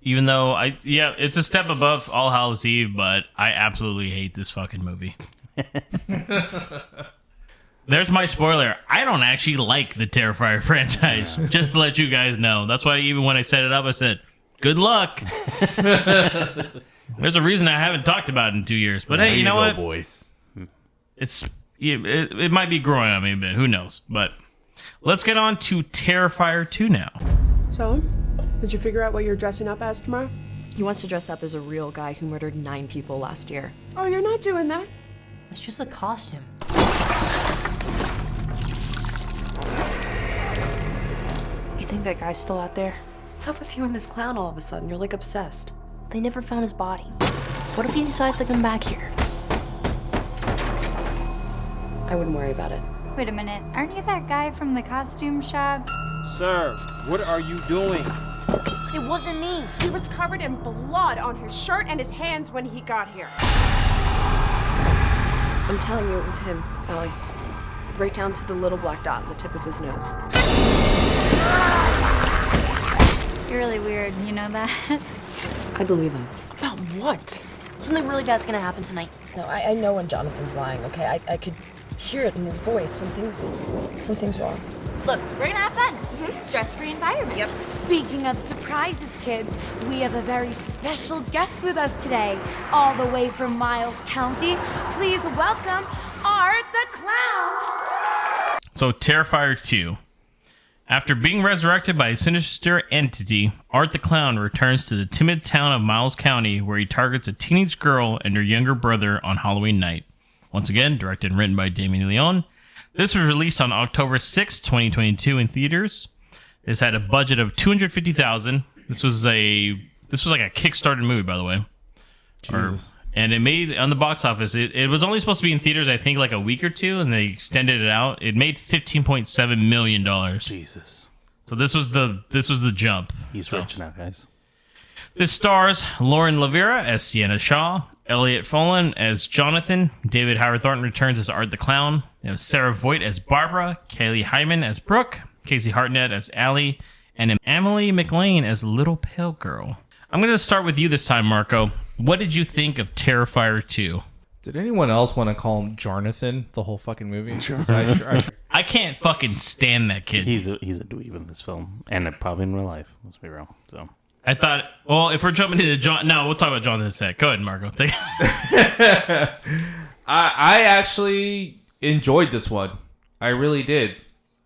Even though it's a step above All Hallows Eve, but I absolutely hate this fucking movie. There's my spoiler. I don't actually like the Terrifier franchise, just to let you guys know. That's why even when I set it up, I said, good luck. There's a reason I haven't talked about it in 2 years. But hey, you know what? Boys. It might be growing on me a bit. Who knows? But let's get on to Terrifier 2 now. So, did you figure out what you're dressing up as tomorrow? He wants to dress up as a real guy who murdered 9 people last year. Oh, you're not doing that? It's just a costume. You think that guy's still out there? What's up with you and this clown all of a sudden? You're like obsessed. They never found his body. What if he decides to come back here? I wouldn't worry about it. Wait a minute, aren't you that guy from the costume shop? Sir, what are you doing? It wasn't me. He was covered in blood on his shirt and his hands when he got here. I'm telling you, it was him, Allie. Right down to the little black dot on the tip of his nose. You're really weird, you know that? I believe him. About what? Something really bad's gonna happen tonight. No, I know when Jonathan's lying, okay? I could hear it in his voice. Something's wrong. Look, we're gonna have fun. Stress-free environment. Yep. Speaking of surprises, kids, we have a very special guest with us today. All the way from Miles County, please welcome Art the Clown. So, Terrifier 2. After being resurrected by a sinister entity, Art the Clown returns to the timid town of Miles County, where he targets a teenage girl and her younger brother on Halloween night. Once again, directed and written by Damien Leone. This was released on October 6, 2022 in theaters. This had a budget of $250,000. This was like a Kickstarter movie, by the way. And it made, on the box office, it was only supposed to be in theaters, I think, like a week or two, and they extended it out. It made $15.7 million. Jesus. So this was the jump. He's rich now, guys. This stars Lauren Lavera as Sienna Shaw, Elliot Folan as Jonathan, David Howard Thornton returns as Art the Clown, you have Sarah Voigt as Barbara, Kaylee Hyman as Brooke, Casey Hartnett as Allie, and Emily McLean as Little Pale Girl. I'm going to start with you this time, Marco. What did you think of Terrifier 2? Did anyone else want to call him Jonathan the whole fucking movie? I can't fucking stand that kid. He's a dweeb in this film, and probably in real life. Let's be real. So I thought, well, if we're jumping into John, no, we'll talk about John in a sec. Go ahead, Marco. I actually enjoyed this one. I really did.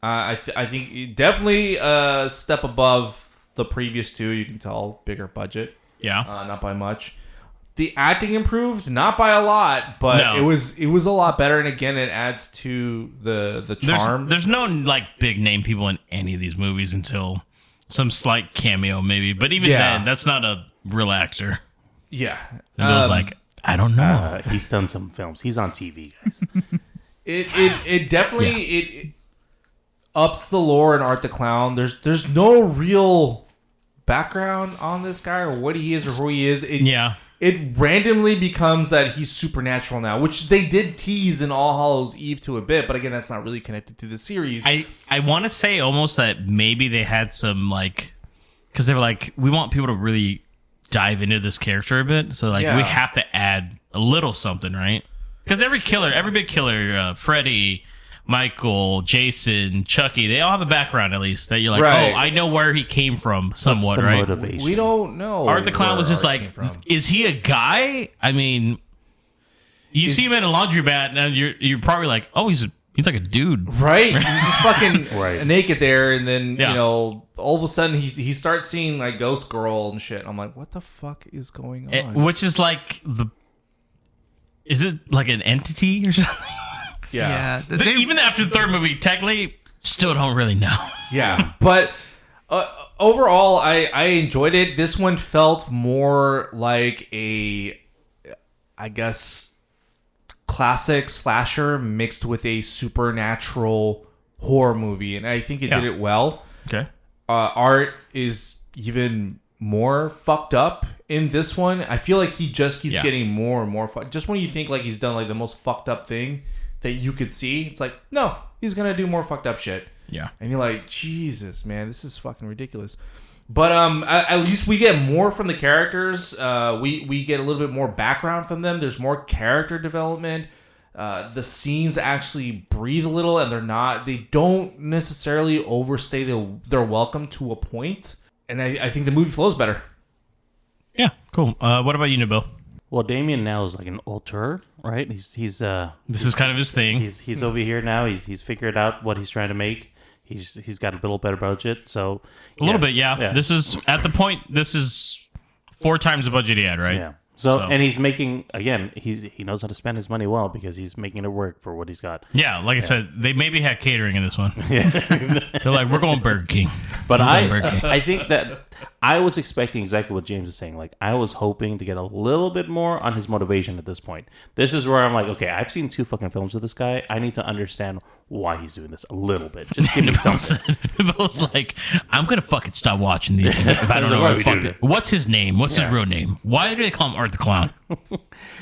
I think definitely a step above the previous two. You can tell bigger budget. Yeah, not by much. The acting improved, not by a lot, but it was a lot better. And again, it adds to the charm. There's no like big name people in any of these movies until some slight cameo, maybe. But even then, that's not a real actor. Yeah, and Bill's like, I don't know. He's done some films. He's on TV, guys. It definitely it ups the lore in Art the Clown. There's no real background on this guy or what he is or who he is. It randomly becomes that he's supernatural now, which they did tease in All Hallows Eve to a bit, but again, that's not really connected to the series. I want to say almost that maybe they had some like, because they were like, we want people to really dive into this character a bit, so like we have to add a little something, right? Because every big killer, Freddy, Michael, Jason, Chucky, they all have a background at least that you're like, oh, I know where he came from somewhat, right? Motivation. We don't know. Art the Clown was just like, is he a guy? I mean, you see him in a laundromat and you're probably like, oh, he's like a dude. Right? He's just fucking naked there, and then, you know, all of a sudden he starts seeing like Ghost Girl and shit. I'm like, what the fuck is going on? Which is like is it like an entity or something? Yeah. Even after the third movie, technically, still don't really know. Yeah, but overall, I enjoyed it. This one felt more like a, I guess, classic slasher mixed with a supernatural horror movie, and I think it did it well. Okay. Art is even more fucked up in this one. I feel like he just keeps getting more and more fucked. Just when you think like he's done like the most fucked up thing that you could see, it's like, no, he's gonna do more fucked up shit. Yeah. And you're like, Jesus, man, this is fucking ridiculous. But at least we get more from the characters. We get a little bit more background from them. There's more character development. The scenes actually breathe a little, and they don't necessarily overstay their welcome to a point. And I think the movie flows better. Yeah, cool. What about you, Nabil? Well, Damien now is like an auteur, right? This is kind of his thing. He's over here now. He's figured out what he's trying to make. He's got a little better budget, so a little bit, yeah. This is at the point. This is 4 times the budget he had, right? Yeah. So and he's making again. He knows how to spend his money well because he's making it work for what he's got. Yeah, like I said, they maybe had catering in this one. Yeah. They're like, we're going Burger King. But I think that I was expecting exactly what James is saying. Like, I was hoping to get a little bit more on his motivation at this point. This is where I'm like, okay, I've seen 2 fucking films of this guy. I need to understand why he's doing this a little bit. Just give me something. Bill's like, I'm going to fucking stop watching these if I don't know what the fuck. What's his name? What's his real name? Why do they call him Art the Clown?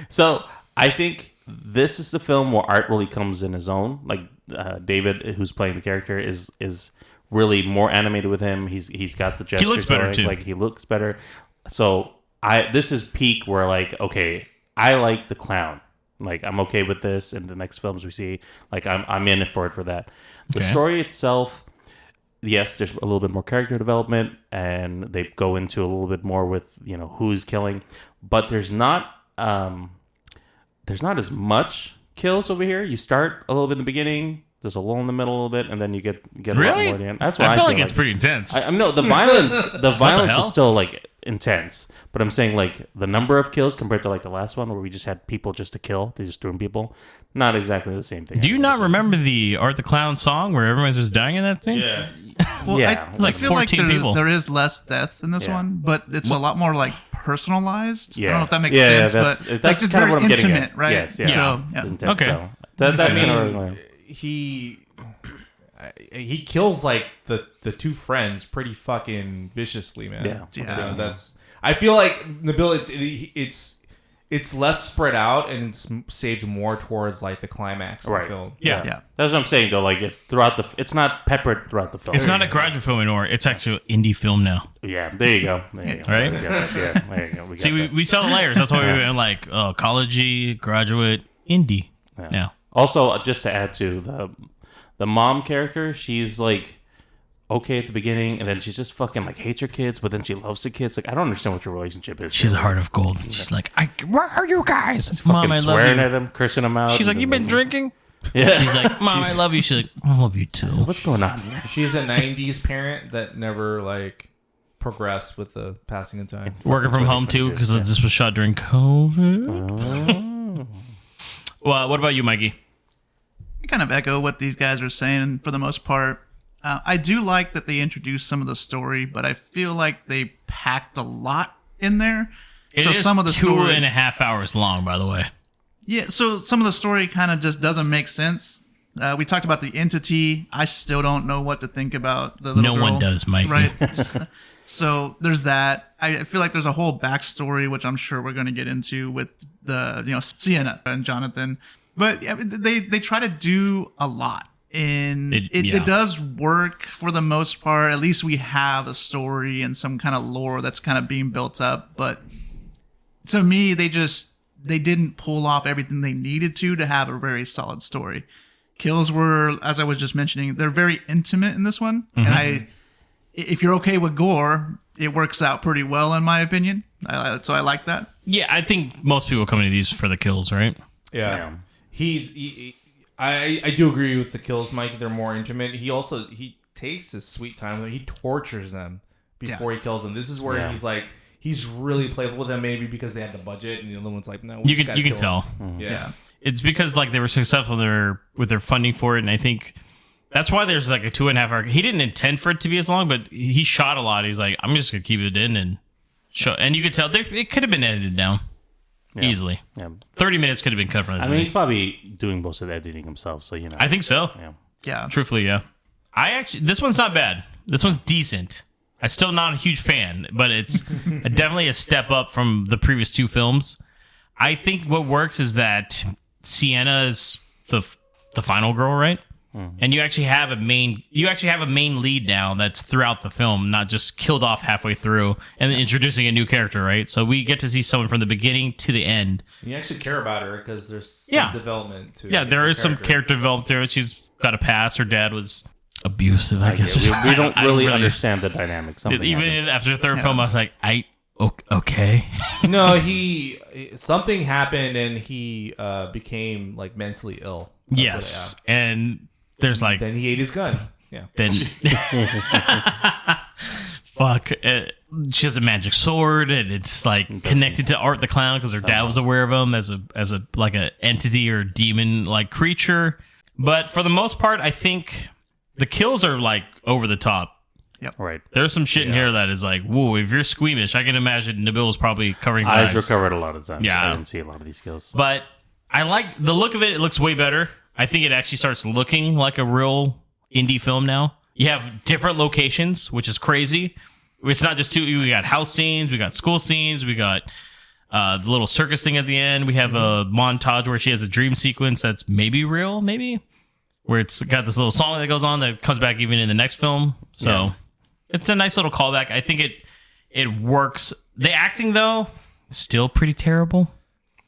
So, I think this is the film where Art really comes in his own. Like, David, who's playing the character, is really more animated with him. He's got the gesture. He looks better too. Like, he looks better. So this is peak where like, okay, I like the clown. Like, I'm okay with this. And the next films we see, like, I'm in it for that. The story itself, yes, there's a little bit more character development, and they go into a little bit more with who's killing, but there's not as much kills over here. You start a little bit in the beginning. There's a lull in the middle a little bit, and then you get a lot more at the end. That's why I feel like it's pretty intense. No, the violence is still like intense, but I'm saying like the number of kills compared to like the last one where we just had people just to kill, they just doing people, not exactly the same thing. Do you not remember the Art the Clown song where everyone's just dying in that scene? Yeah. Well, yeah, I feel like there is less death in this one, but it's a lot more like personalized. Yeah. I don't know if that makes sense, but that's like, kind of what I'm intimate, getting at. Right? Yes, yeah. So, yeah. Okay. So that's kind of he kills like the 2 friends pretty fucking viciously, man. Yeah. That's. I feel like Nabil, it's it's less spread out and it's saved more towards like the climax of the film. Yeah. That's what I'm saying though. Like it's not peppered throughout the film. It's not a graduate film anymore. It's actually indie film now. Yeah, there you go. There you go. Right? Yeah, there you go. See, we sell the layers. That's why we went like college-y, graduate, indie now. Also, just to add to the mom character, she's like okay at the beginning, and then she's just fucking like hates her kids, but then she loves the kids. Like I don't understand what your relationship is. She's a heart of gold. She's like, where are you guys? Mom, I love you. Swearing at him, cursing him out. She's like, you been drinking? Yeah. She's like, Mom, I love you. She's like, I love you too. What's going on here? She's a 90s parent that never like progressed with the passing of time. Working from home too, because this was shot during COVID. Well, what about you, Mikey? I kind of echo what these guys are saying for the most part. I do like that they introduced some of the story, but I feel like they packed a lot in there. It is some of the 2.5 hours long, by the way. Yeah, so some of the story kind of just doesn't make sense. We talked about the entity. I still don't know what to think about the little girl. No one does, Mikey. Right? So there's that. I feel like there's a whole backstory, which I'm sure we're going to get into with the Sienna and Jonathan. But yeah, they try to do a lot. And it does work for the most part. At least we have a story and some kind of lore that's kind of being built up. But to me, they didn't pull off everything they needed to have a very solid story. Kills were, as I was just mentioning, they're very intimate in this one. Mm-hmm. And if you're okay with gore, it works out pretty well in my opinion. So I like that. Yeah, I think most people come into these for the kills, right? Yeah. I do agree with the kills, Mike. They're more intimate. He takes his sweet time. He tortures them before he kills them. This is where he's really playful with them, maybe because they had the budget, and the other one's like, no, you can tell. Mm-hmm. Yeah, it's because like they were successful with their funding for it, and I think that's why there's like a 2.5 hour. He didn't intend for it to be as long, but he shot a lot. He's like, I'm just gonna keep it in and show, and you could tell it could have been edited down. Yeah. Easily. Yeah. 30 minutes could have been cut from this movie. He's probably doing most of the editing himself, so I think so. Yeah. Truthfully, yeah. This one's not bad. This one's decent. I'm still not a huge fan, but it's definitely a step up from the previous two films. I think what works is that Sienna is the final girl, right? Mm-hmm. And you actually have a main lead now that's throughout the film, not just killed off halfway through and then introducing a new character, right? So we get to see someone from the beginning to the end. You actually care about her because there's some development to Yeah, there is some character development to her. She's got a past. Her dad was abusive, I guess. We don't really understand the dynamics. Even after the third film, I was like, okay. No, something happened and he became like mentally ill. Yes, and there's like then he ate his gun. Yeah. Then fuck. She has a magic sword, and it's like connected to Art the Clown because her dad was aware of him as a like a entity or demon like creature. But for the most part, I think the kills are like over the top. Yep. Right. There's some shit in here that is like, whoa, if you're squeamish, I can imagine Nabil was probably covering his eyes. Were covered a lot of times. Yeah. I didn't see a lot of these kills. But I like the look of it. It looks way better. I think it actually starts looking like a real indie film now. You have different locations, which is crazy. It's not just we got house scenes, we got school scenes, we got the little circus thing at the end. We have a montage where she has a dream sequence that's maybe real, where it's got this little song that goes on that comes back even in the next film. So it's a nice little callback. I think it works. The acting, though, still pretty terrible.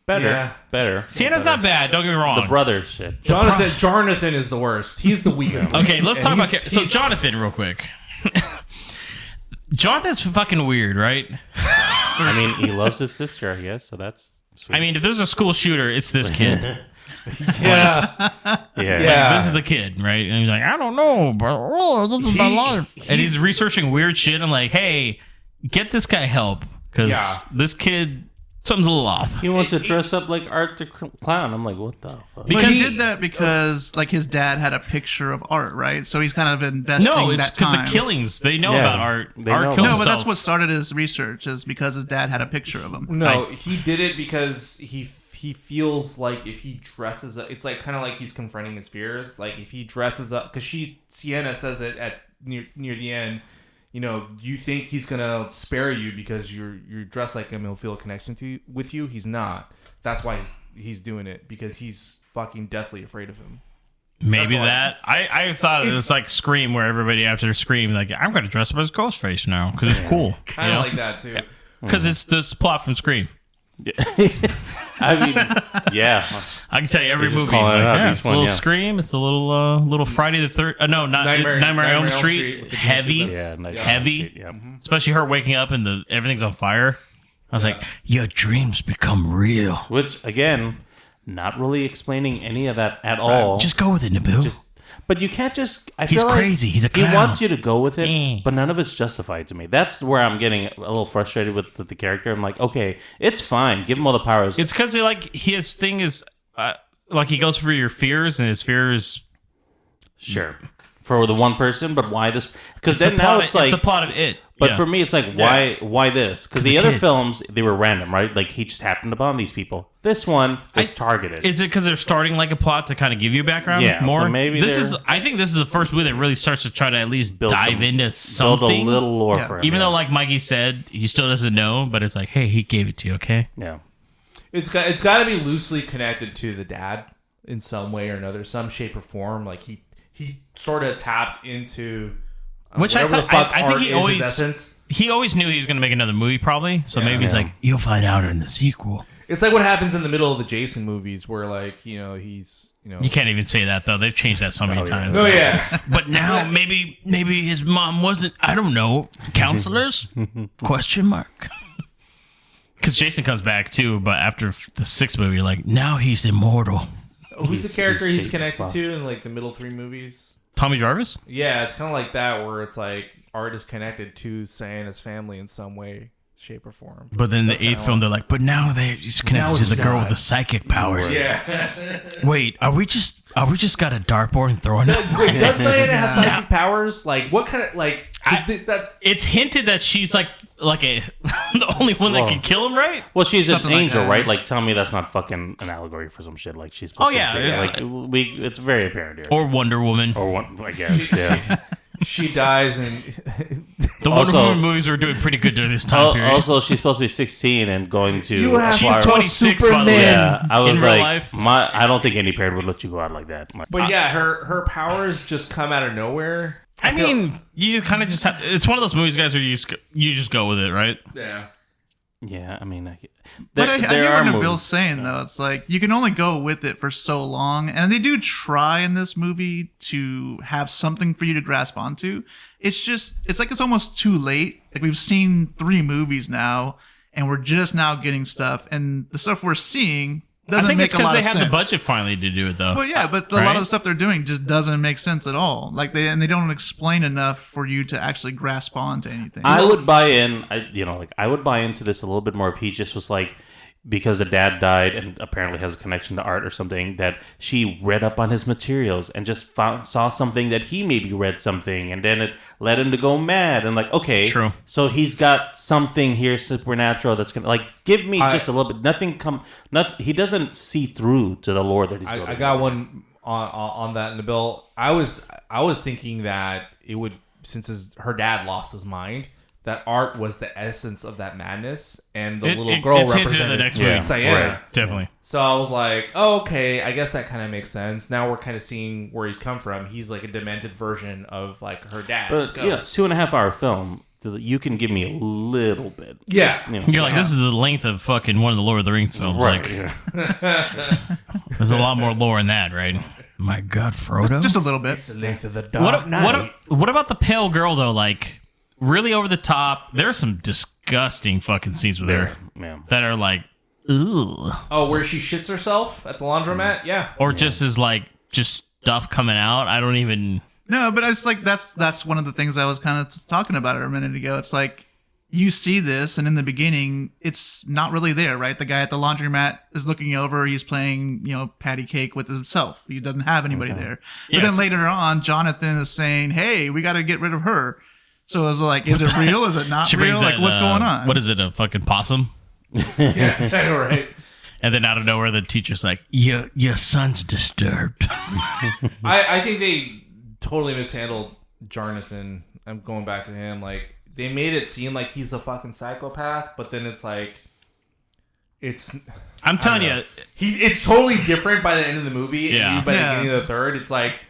Better. Sienna's not bad. Don't get me wrong. The brothers shit. Jonathan is the worst. He's the weakest. Okay, let's talk about Jonathan real quick. Jonathan's fucking weird, right? I mean, he loves his sister, I guess. So that's sweet. I mean, if there's a school shooter, it's this kid. Yeah. This is the kid, right? And he's like, I don't know, but this is my life. And he's researching weird shit. I'm like, hey, get this guy help because this kid. Something's a little off. He wants to dress up like Art the Clown. I'm like, what the fuck? But he did that because, like, his dad had a picture of Art, right? So he's kind of investing that time. No, it's because the killings. They know about Art. Art killed himself. But that's what started his research, is because his dad had a picture of him. No, he did it because he feels like if he dresses up, it's like kind of like he's confronting his fears. Like if he dresses up, because Sienna says it at near the end. you think he's gonna spare you because you're dressed like him. He'll feel a connection with you. He's not. That's why he's doing it, because he's fucking deathly afraid of him. Maybe that. I thought it was like Scream, where everybody after Scream, like, I'm going to dress up as Ghostface now because it's cool. Kind of like that too. Because it's this plot from Scream. I mean, yeah. I can tell you every movie. It's a little Scream. It's a little Friday the 3rd. No, not Nightmare on Elm Street. Heavy. Heavy. Especially her waking up and everything's on fire. I was like, your dreams become real. Which, again, not really explaining any of that at all. Just go with it, Nabil. But you can't just... He's crazy. He's a clown. He wants you to go with it, but none of it's justified to me. That's where I'm getting a little frustrated with the character. I'm like, okay, it's fine. Give him all the powers. It's because his thing is... he goes for your fears, and his fears... Sure. For the one person, but why this? Because then now it's like... It's the plot of It. But for me, it's like, why this? Because the other films, they were random, right? Like, he just happened upon these people. This one is targeted. Is it because they're starting like a plot to kind of give you background more? So maybe I think this is the first movie that really starts to try to at least dive into something. Build a little lore for him. Even though, like Mikey said, he still doesn't know, but it's like, hey, he gave it to you, okay? Yeah. It's got to be loosely connected to the dad in some way or another, some shape or form. Like, he sort of tapped into... Which I think he always knew he was going to make another movie, probably. So maybe he's like, you'll find out in the sequel. It's like what happens in the middle of the Jason movies, where he's You can't even say that though. They've changed that so many times. Oh yeah. But now maybe his mom wasn't. I don't know. Counselors? Question mark. Because Jason comes back too, but after the sixth movie, you're like, now he's immortal. Who's the character he's connected to in like the middle three movies? Tommy Jarvis? Yeah, it's kind of like that, where it's like Art is connected to Santa's family in some way, shape, or form. But then the eighth film, they're like, but now he's connected to the girl with the psychic powers. Yeah. Wait, are we just got a dartboard and throwing it? Does Santa have psychic powers? Like, what kind of it's hinted that she's like the only one that can kill him, right? Well, she's an angel, right? Like, tell me that's not fucking an allegory for some shit. Like, she's supposed to say, it's very apparent here. Or Wonder Woman. I guess, yeah. She dies, and the Wonder Woman movies were doing pretty good during this time period. Also, she's supposed to be 16 and going to. She's 26, by the way. Yeah, I was in real life. I don't think any parent would let you go out like that. But yeah, her powers just come out of nowhere. I mean, you kind of just have... It's one of those movies, guys, where you just go with it, right? Yeah. Yeah, I mean... But I get what Nabil's saying, though. It's like, you can only go with it for so long. And they do try in this movie to have something for you to grasp onto. It's like it's almost too late. Like, we've seen 3 movies now, and we're just now getting stuff. And the stuff we're seeing... doesn't make a lot of sense. I think it's because they have the budget finally to do it, though. Well, yeah, but a lot of the stuff they're doing just doesn't make sense at all. Like they don't explain enough for you to actually grasp onto anything. I would buy in. I would buy into this a little bit more if he just was like, because the dad died and apparently has a connection to Art or something, that she read up on his materials and just saw something that he maybe read something, and then it led him to go mad. And like, okay, true. So he's got something here supernatural that's gonna give me just a little bit. Nothing. He doesn't see through to the lore that he's building. I got one on that, Nabil. I was thinking that it would, since her dad lost his mind, that Art was the essence of that madness, and the little girl represented the next movie. Santa. Right. Definitely. So I was like, oh, okay, I guess that kind of makes sense. Now we're kind of seeing where he's come from. He's like a demented version of like her dad. But 2.5 hour film. You can give me a little bit. Yeah. You're like, this is the length of fucking one of the Lord of the Rings films. Right. There's a lot more lore in that, right? My God, Frodo. Just a little bit. It's the length of the dark night. What about the pale girl though? Like, really over the top. There are some disgusting fucking scenes with her that are like, ugh. Oh, where she shits herself at the laundromat? Yeah. Or just is like, just stuff coming out. I don't even... No, but it's like, that's one of the things I was kind of talking about a minute ago. It's like, you see this, and in the beginning, it's not really there, right? The guy at the laundromat is looking over. He's playing, patty cake with himself. He doesn't have anybody there. But then later on, Jonathan is saying, hey, we got to get rid of her. So it's like, is it real? Is it not real? Like, what's going on? What is it, a fucking possum? Yeah, right. And then out of nowhere, the teacher's like, your son's disturbed. I think they totally mishandled Jonathan I'm going back to him. Like, they made it seem like he's a fucking psychopath, but then it's like, I'm telling you, it's totally different by the end of the movie. Yeah. And by the beginning of the third, it's like,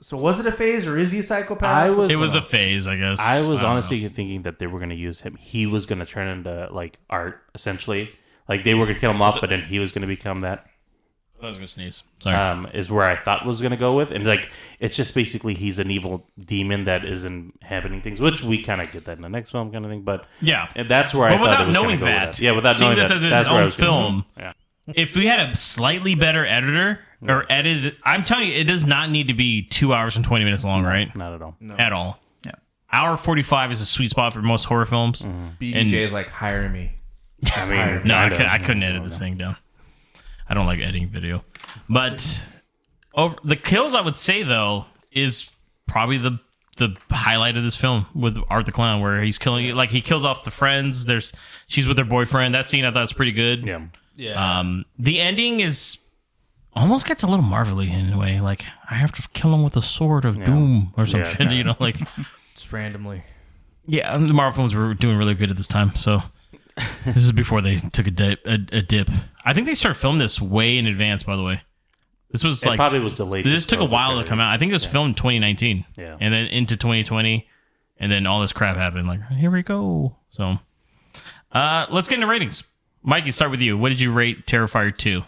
so was it a phase or is he a psychopath? It was a phase, I guess. I was honestly thinking that they were going to use him. He was going to turn into like Art, essentially. Like they were going to kill him off, but then he was going to become that. I was going to sneeze. Sorry. Is where I thought was going to go with. And like, it's just basically he's an evil demon that is inhabiting things, which we kind of get that in the next film kind of thing. But yeah, and that's where I thought it was going to go with that. Yeah, without knowing that. Seeing this as its own film. Yeah. If we had a slightly better editor or edited, I'm telling you, it does not need to be 2 hours and 20 minutes long, right? Not at all. No. At all. Yeah. Hour 45 is a sweet spot for most horror films. BBJ is like, hire me. I mean, no, I couldn't edit this thing down. I don't like editing video. But the kills, I would say, though, is probably the highlight of this film with Art the Clown, where he's killing, like, he kills off the friends. She's with her boyfriend. That scene I thought was pretty good. Yeah. The ending almost gets a little Marvel-y in a way. Like, I have to kill him with a sword of doom or some shit, you know, like. Just randomly. Yeah, the Marvel films were doing really good at this time, so. This is before they took a dip. I think they started filming this way in advance, by the way. This was it probably was delayed. This took a while to come out. I think it was filmed in 2019. Yeah. And then into 2020. And then all this crap happened. Like, here we go. So, let's get into ratings. Mikey, start with you. What did you rate Terrifier 2?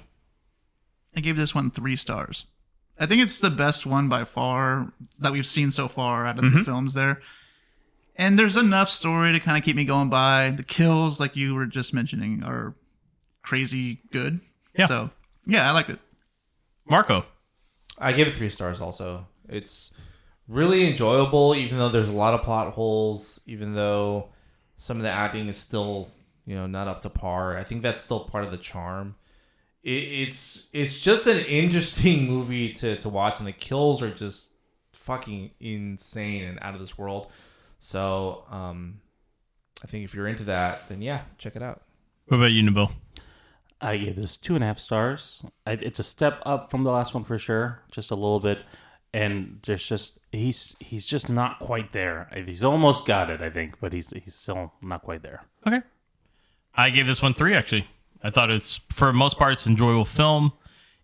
I gave this one 3 stars. I think it's the best one by far that we've seen so far out of the films there. And there's enough story to kind of keep me going by. The kills, like you were just mentioning, are crazy good. Yeah. So, yeah, I liked it. Marco? I give it 3 stars also. It's really enjoyable, even though there's a lot of plot holes, even though some of the acting is still, not up to par. I think that's still part of the charm. It's just an interesting movie to watch, and the kills are just fucking insane and out of this world. So, I think if you're into that, then yeah, check it out. What about you, Nabil? I gave this 2.5 stars. It's a step up from the last one for sure, just a little bit. And there's just he's just not quite there. He's almost got it, I think, but he's still not quite there. Okay, I gave this one 3 actually. I thought it's for most parts enjoyable film.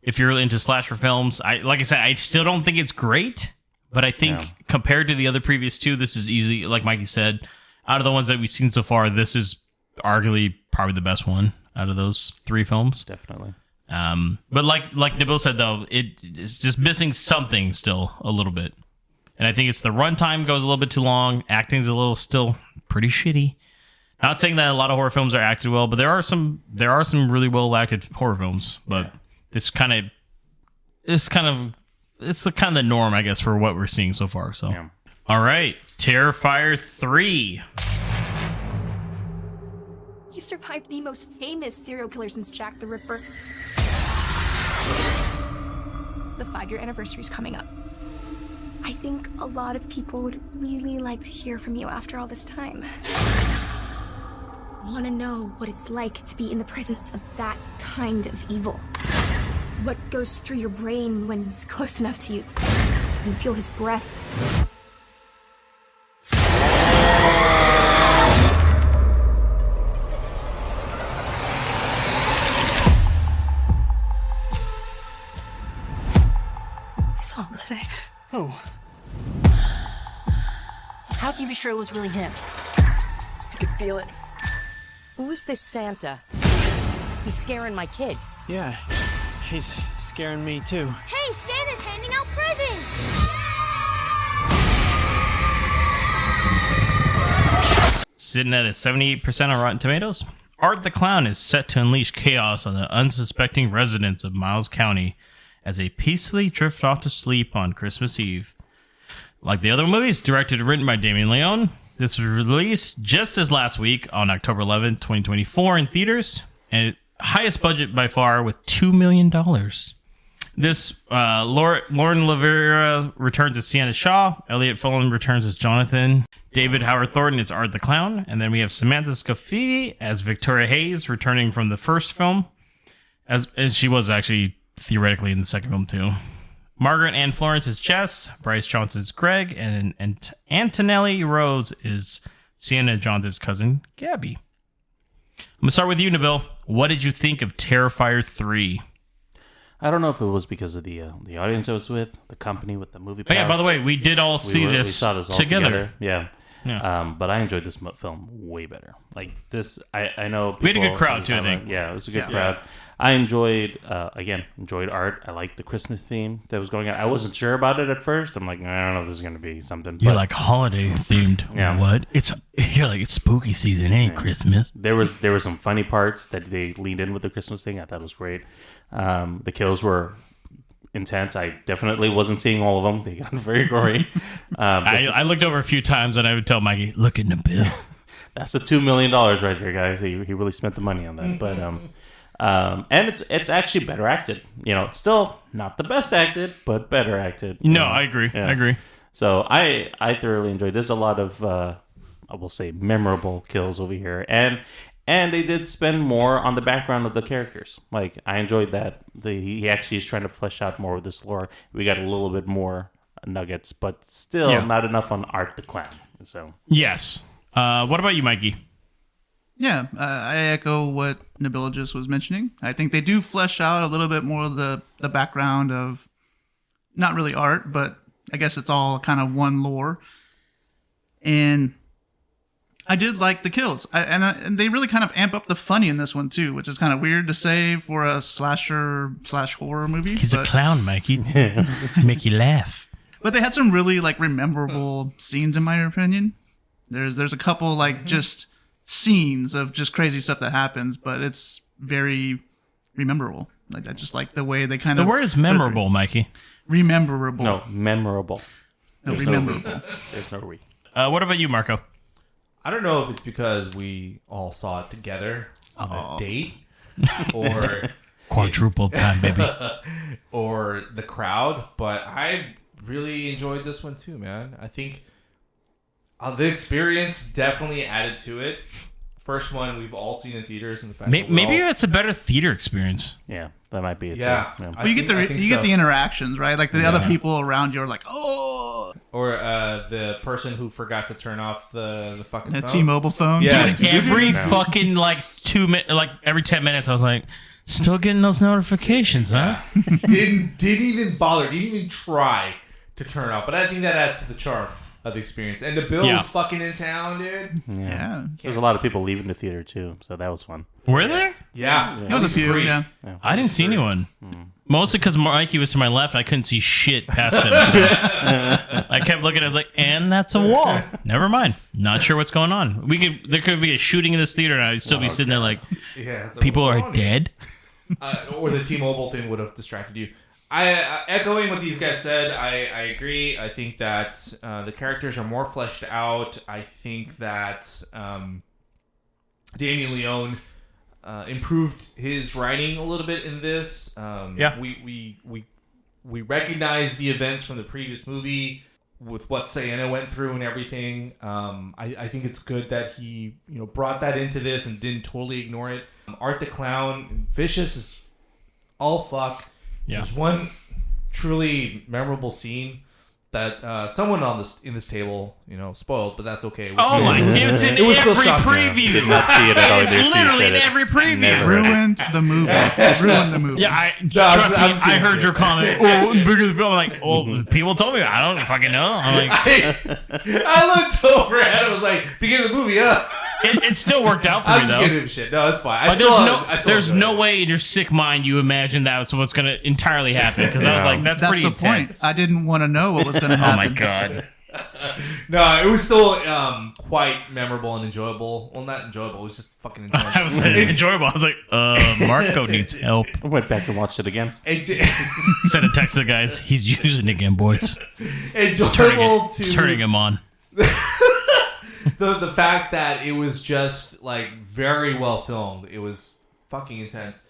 If you're into slasher films, like I said, I still don't think it's great. But I think compared to the other previous 2, this is easily, like Mikey said, out of the ones that we've seen so far, this is arguably probably the best one out of those 3 films. Definitely. But like Nabil said, though, it's just missing something still a little bit. And I think it's the runtime goes a little bit too long. Acting's a little still pretty shitty. Not saying that a lot of horror films are acted well, but there are some really well acted horror films. But it's kind of the norm, I guess, for what we're seeing so far. So, All right, Terrifier 3. You survived the most famous serial killer since Jack the Ripper. The 5-year anniversary is coming up. I think a lot of people would really like to hear from you after all this time. Want to know what it's like to be in the presence of that kind of evil. What goes through your brain when he's close enough to you. You feel his breath. I saw him today. Who? How can you be sure it was really him? I could feel it. Who is this Santa? He's scaring my kid. Yeah, he's scaring me too. Hey, Santa's handing out presents! Sitting at a 78% on Rotten Tomatoes, Art the Clown is set to unleash chaos on the unsuspecting residents of Miles County as they peacefully drift off to sleep on Christmas Eve. Like the other movies, directed and written by Damien Leone, this was released just this last week on October 11th, 2024 in theaters, and highest budget by far with $2 million. This, Lauren Lavera returns as Sienna Shaw, Elliot Fulham returns as Jonathan, David Howard Thornton is Art the Clown, and then we have Samantha Scafidi as Victoria Hayes, returning from the first film, and she was actually theoretically in the second film too. Margaret Ann Florence is Jess. Bryce Johnson is Greg. And Antonelli Rose is Sienna Johnson's cousin, Gabby. I'm going to start with you, Nabil. What did you think of Terrifier 3? I don't know if it was because of the audience I was with, the company with the movie pass. Oh, yeah, by the way, we did all see this, we saw this all together. Yeah. Yeah. But I enjoyed this film way better. Like this, I know people, we had a good crowd too, I think. Yeah, it was a good crowd. I enjoyed art. I liked the Christmas theme that was going on. I wasn't sure about it at first. I'm like, I don't know if this is going to be something. You're like holiday themed. Yeah. What? You're like, it's spooky season, ain't Christmas. There were some funny parts that they leaned in with the Christmas thing. I thought it was great. The kills were intense. I definitely wasn't seeing all of them. They got very gory. I looked over a few times and I would tell Mikey, look in the bill. That's the $2 million right there, guys. He really spent the money on that. But and it's actually better acted. Still not the best acted, but better acted. No, I agree. Yeah. I agree. So I thoroughly enjoyed. There's a lot of I will say memorable kills over here, and they did spend more on the background of the characters. Like I enjoyed that. He actually is trying to flesh out more of this lore. We got a little bit more nuggets, but still not enough on Art the Clown. So yes. What about you, Mikey? Yeah, I echo what Nabil just was mentioning. I think they do flesh out a little bit more of the background of not really Art, but I guess it's all kind of one lore. And I did like the kills. And they really kind of amp up the funny in this one, too, which is kind of weird to say for a slasher/horror movie. He's a clown, Mikey. Make you laugh. But they had some really, memorable scenes, in my opinion. There's a couple, just scenes of just crazy stuff that happens, but it's very rememberable. I just like the way they kind of... The word is memorable, Mikey. Rememberable. No, memorable. No, rememberable. There's no re. What about you, Marco? I don't know if it's because we all saw it together on a date, or quadruple time, baby, or the crowd. But I really enjoyed this one too, man. I think the experience definitely added to it. First one we've all seen in theaters, and the fact maybe it's a better theater experience. Yeah, that might be it. Yeah, too. Well, you get the interactions, right? Like the other people around you are like, oh, or the person who forgot to turn off the fucking phone. T-Mobile phone. Yeah, dude, every fucking 2 minutes, every 10 minutes, I was like, still getting those notifications, huh? didn't even bother, didn't even try to turn it off. But I think that adds to the charm of the experience. And the bill was fucking in town, dude. Yeah. There's a lot of people leaving the theater too, so that was fun. Were there? Yeah. There was a few, yeah. I didn't see anyone. Mostly because Mikey was to my left. I couldn't see shit past him. I kept looking. I was like, and that's a wall. Never mind. Not sure what's going on. There could be a shooting in this theater, and I'd still be sitting there like, people are dead. Or the T-Mobile thing would have distracted you. Echoing what these guys said, I agree. I think that the characters are more fleshed out. I think that Damien Leone improved his writing a little bit in this. We recognize the events from the previous movie with what Sienna went through and everything. I think it's good that he brought that into this and didn't totally ignore it. Art the Clown, Vicious is all fuck. Yeah. There's one truly memorable scene that someone in this table, spoiled, but that's okay. Oh my god, it's in every preview. Did not see it at all. It's literally in every preview. Ruined the movie. Ruined the movie. Yeah, trust me, I heard your comment. Oh, bigger than film. I'm like, well, people told me. I don't fucking know. I'm like, I looked over and I was like, beginning of the movie, It still worked out for I'm me, just though. giving him shit. No, it's fine. There's no way in your sick mind you imagine that's what's going to entirely happen. Because I was like, that's pretty the intense. point. I didn't want to know what was going to happen. Oh, my God. No, it was still quite memorable and enjoyable. Well, not enjoyable. It was just fucking intense. I was like, enjoyable. I was like, Marco needs help. I went back and watched it again. Sent a text to the guys. He's using it again, boys. Enjoyable it's turning him on. The fact that it was just very well filmed. It was fucking intense.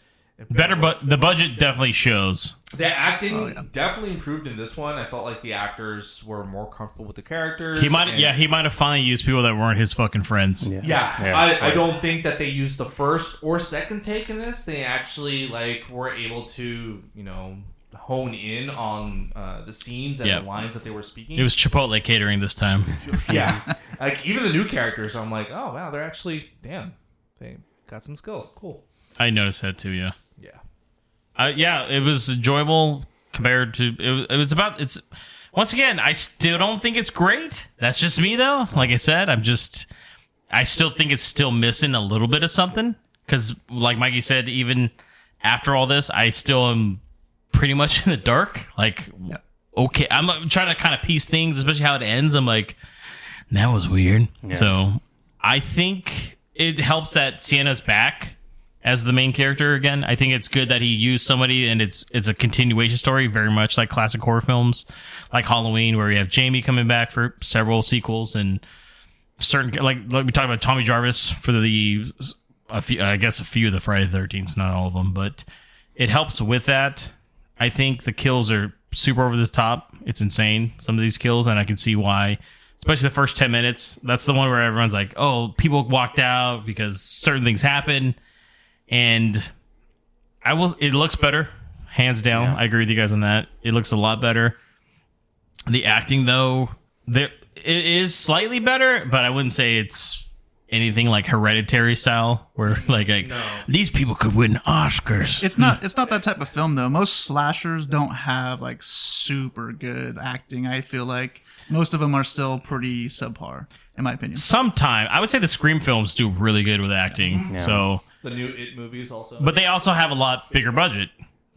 Better, but the budget definitely shows. The acting definitely improved in this one. I felt like the actors were more comfortable with the characters. He might have finally used people that weren't his fucking friends. I don't think that they used the first or second take in this. They actually were able to hone in on the scenes and the lines that they were speaking. It was Chipotle catering this time. Yeah. Like, even the new characters, I'm like, oh, wow, they're actually, damn, they got some skills. Cool. I noticed that too, yeah. Yeah. It was enjoyable compared to... It was about... Once again, I still don't think it's great. That's just me, though. Like I said, I still think it's still missing a little bit of something. Because, like Mikey said, even after all this, I still am pretty much in the dark. Like, okay, I'm trying to kind of piece things, especially how it ends. I'm like, that was weird. Yeah. So I think it helps that Sienna's back as the main character again. I think it's good that he used somebody, and it's a continuation story, very much like classic horror films, like Halloween, where we have Jamie coming back for several sequels, and certain like we talked about Tommy Jarvis for a few of the Friday the 13th, not all of them, but it helps with that. I think the kills are super over the top. It's insane, some of these kills, and I can see why. Especially the first 10 minutes. That's the one where everyone's like, oh, people walked out because certain things happen. And it looks better, hands down. Yeah. I agree with you guys on that. It looks a lot better. The acting, though, it is slightly better, but I wouldn't say it's anything like Hereditary style, where like these people could win Oscars. It's not that type of film, though. Most slashers don't have like super good acting. I feel like most of them are still pretty subpar, in my opinion. Sometimes I would say the Scream films do really good with acting. Yeah. So the new It movies also, but they also have a lot bigger budget.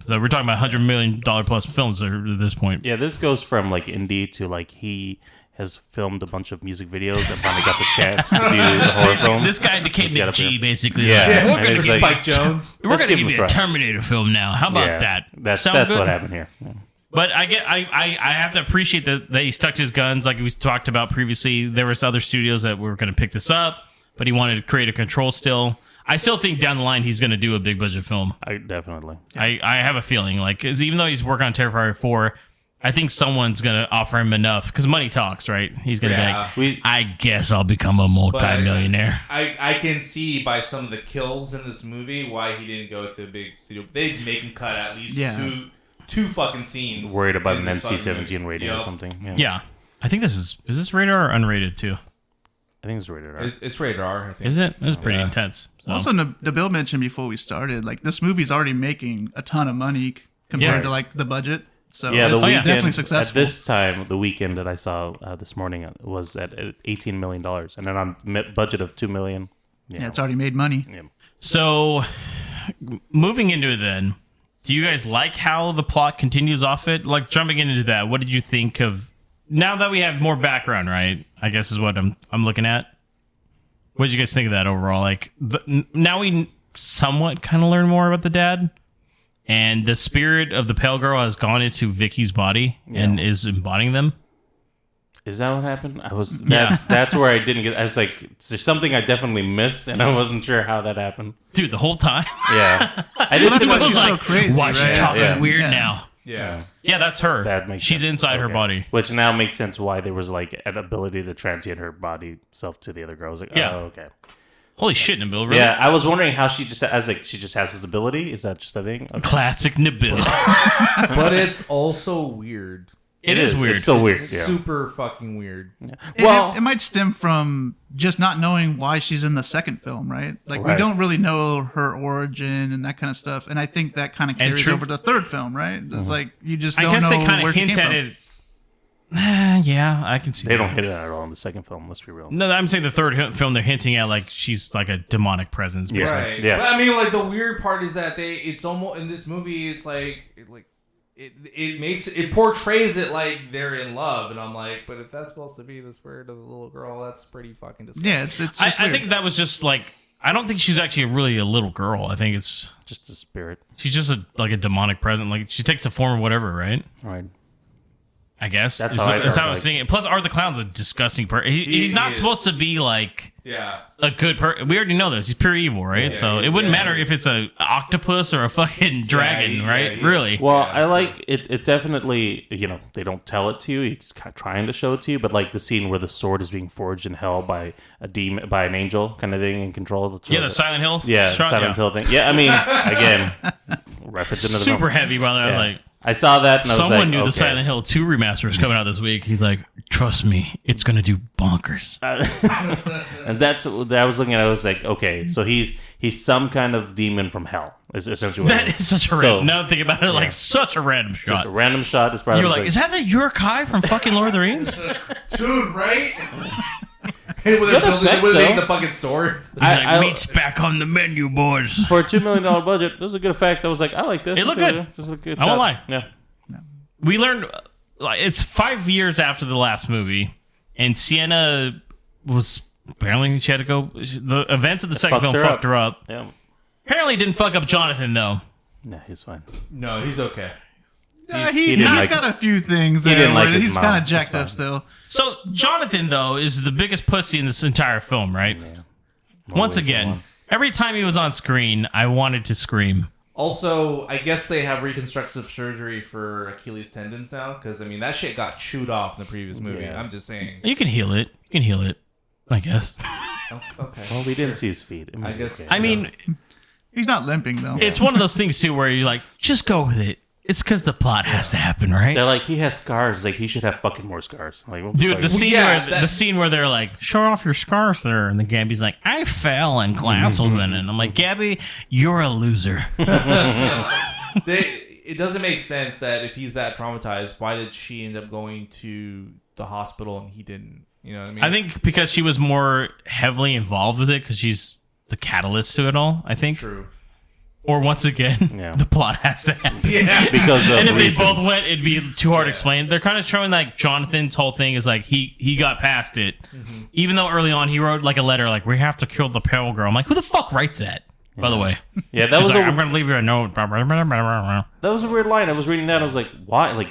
So we're talking about $100 million plus films at this point. Yeah, this goes from like indie to like he has filmed a bunch of music videos and finally got the chance to do the horror film. This guy became McG, basically. Yeah, we're going to get Spike Jones. We're going to give you a Terminator film now. How about that? That's what happened here. Yeah. But I have to appreciate that he stuck to his guns, like we talked about previously. There was other studios that were going to pick this up, but he wanted to create a control still. I still think down the line he's going to do a big budget film. Definitely. I have a feeling, like, 'cause even though he's working on Terrifier 4, I think someone's going to offer him enough, because money talks, right? He's going to be like, I guess I'll become a multi-millionaire. I can see by some of the kills in this movie why he didn't go to a big studio. They'd make him cut at least two fucking scenes. Worried about an NC-17 rating or something. Yeah. I think is this rated R or unrated too? I think it's rated R. It's rated R, I think. Is it? It's pretty intense. So. Also, Nabil mentioned before we started, like, this movie's already making a ton of money compared to like the budget. So yeah, it's definitely successful. At this time, the weekend that I saw this morning was at $18 million, and then on budget of $2 million. Yeah, it's already made money. Yeah. So, moving into it then, do you guys like how the plot continues off it? Like, jumping into that, what did you think of, now that we have more background, right? I guess is what I'm looking at. What did you guys think of that overall? Like, now we somewhat kind of learn more about the dad. And the spirit of the pale girl has gone into Vicky's body and is embodying them. Is that what happened? That's where I didn't get. I was like, there's something I definitely missed, and I wasn't sure how that happened. Dude, the whole time. Yeah, I just think she's so crazy. Why is she talking weird now? Yeah, that's her. That makes She's sense. inside her body, which now makes sense why there was like an ability to transient her body self to the other girl. I was like, oh, okay. Holy shit, Nabil! Really? Yeah, I was wondering how she just has this ability. Is that just a thing? Okay. Classic Nabil. But it's also weird. It is weird. It's still weird. Super fucking weird. Yeah. Well, it might stem from just not knowing why she's in the second film, right? Like, we don't really know her origin and that kind of stuff. And I think that kind of carries over to the third film, right? It's like, you just don't know where she came from. I guess they kind of hint at it. Yeah, I can see they don't hit it at all in the second film. Let's be real. No, I'm saying the third film they're hinting at like she's like a demonic presence. Yeah. Right. Yes. But I mean, like, the weird part is that it's almost in this movie. It's like it portrays it like they're in love, and I'm like, but if that's supposed to be the spirit of the little girl, that's pretty fucking disgusting. Yeah, it's just I think that was just like, I don't think she's actually really a little girl. I think it's just a spirit. She's just like a demonic presence. Like, she takes the form of whatever, right? Right. I guess that's how I was seeing it. Plus, Art the Clown's a disgusting person. He's not supposed to be like a good person. We already know this. He's pure evil, right? So it wouldn't matter if it's an octopus or a fucking dragon, right? Really. Well, I like it. It definitely, they don't tell it to you. He's kind of trying to show it to you, but like the scene where the sword is being forged in hell by a demon, by an angel, kind of thing, in control of the sword. Yeah, the Silent Hill. Yeah, Silent Hill thing. Yeah, I mean, again, reference into the super heavy. By the way, I was like. I saw that and I was like, someone knew the Silent Hill 2 remaster was coming out this week. He's like, trust me, it's going to do bonkers. And that's what I was looking at. I was like, okay, so he's some kind of demon from hell. Is essentially what that is such a random. Now think about it, like such a random shot. Just a random shot. Is probably You're like, is that the Uruk-hai from fucking Lord of the Rings? Dude, right? Hey, with the fucking swords. Meat's back on the menu, boys. For a $2 million budget, it was a good effect. I was like, I like this. It looked good. Just a good I won't lie. Yeah. We learned it's 5 years after the last movie, and Sienna was apparently she had to go. The events of the second film fucked her up. Yeah. Apparently, didn't fuck up Jonathan though. No, he's fine. No, he's okay. He's got a few things there. He's kind of jacked up still. So Jonathan, though, is the biggest pussy in this entire film, right? Yeah. Once again, every time he was on screen, I wanted to scream. Also, I guess they have reconstructive surgery for Achilles tendons now, because, I mean, that shit got chewed off in the previous movie. Yeah. I'm just saying. You can heal it. I guess. Okay. Well, we didn't see his feet. I guess. Okay. I mean... He's not limping, though. It's one of those things, too, where you're like, just go with it. It's because the plot has to happen, right? They're like, he has scars. Like, he should have fucking more scars. Like, dude, the scene where they're like, show off your scars there, and the Gabby's like, I fell and glass was in it. And I'm like, Gabby, you're a loser. It doesn't make sense that if he's that traumatized, why did she end up going to the hospital and he didn't? You know what I mean? I think because she was more heavily involved with it, because she's the catalyst to it all, I think. True. Or once again, the plot has to happen. Yeah. Because of and if reasons. they both went, it'd be too hard to explain. They're kind of showing like Jonathan's whole thing is like he got past it. Mm-hmm. Even though early on he wrote like a letter like, we have to kill the pale girl. I'm like, who the fuck writes that? Yeah. By the way. Yeah, that was like, I'm going to leave you a note. That was a weird line. I was reading that. I was like, why? Like,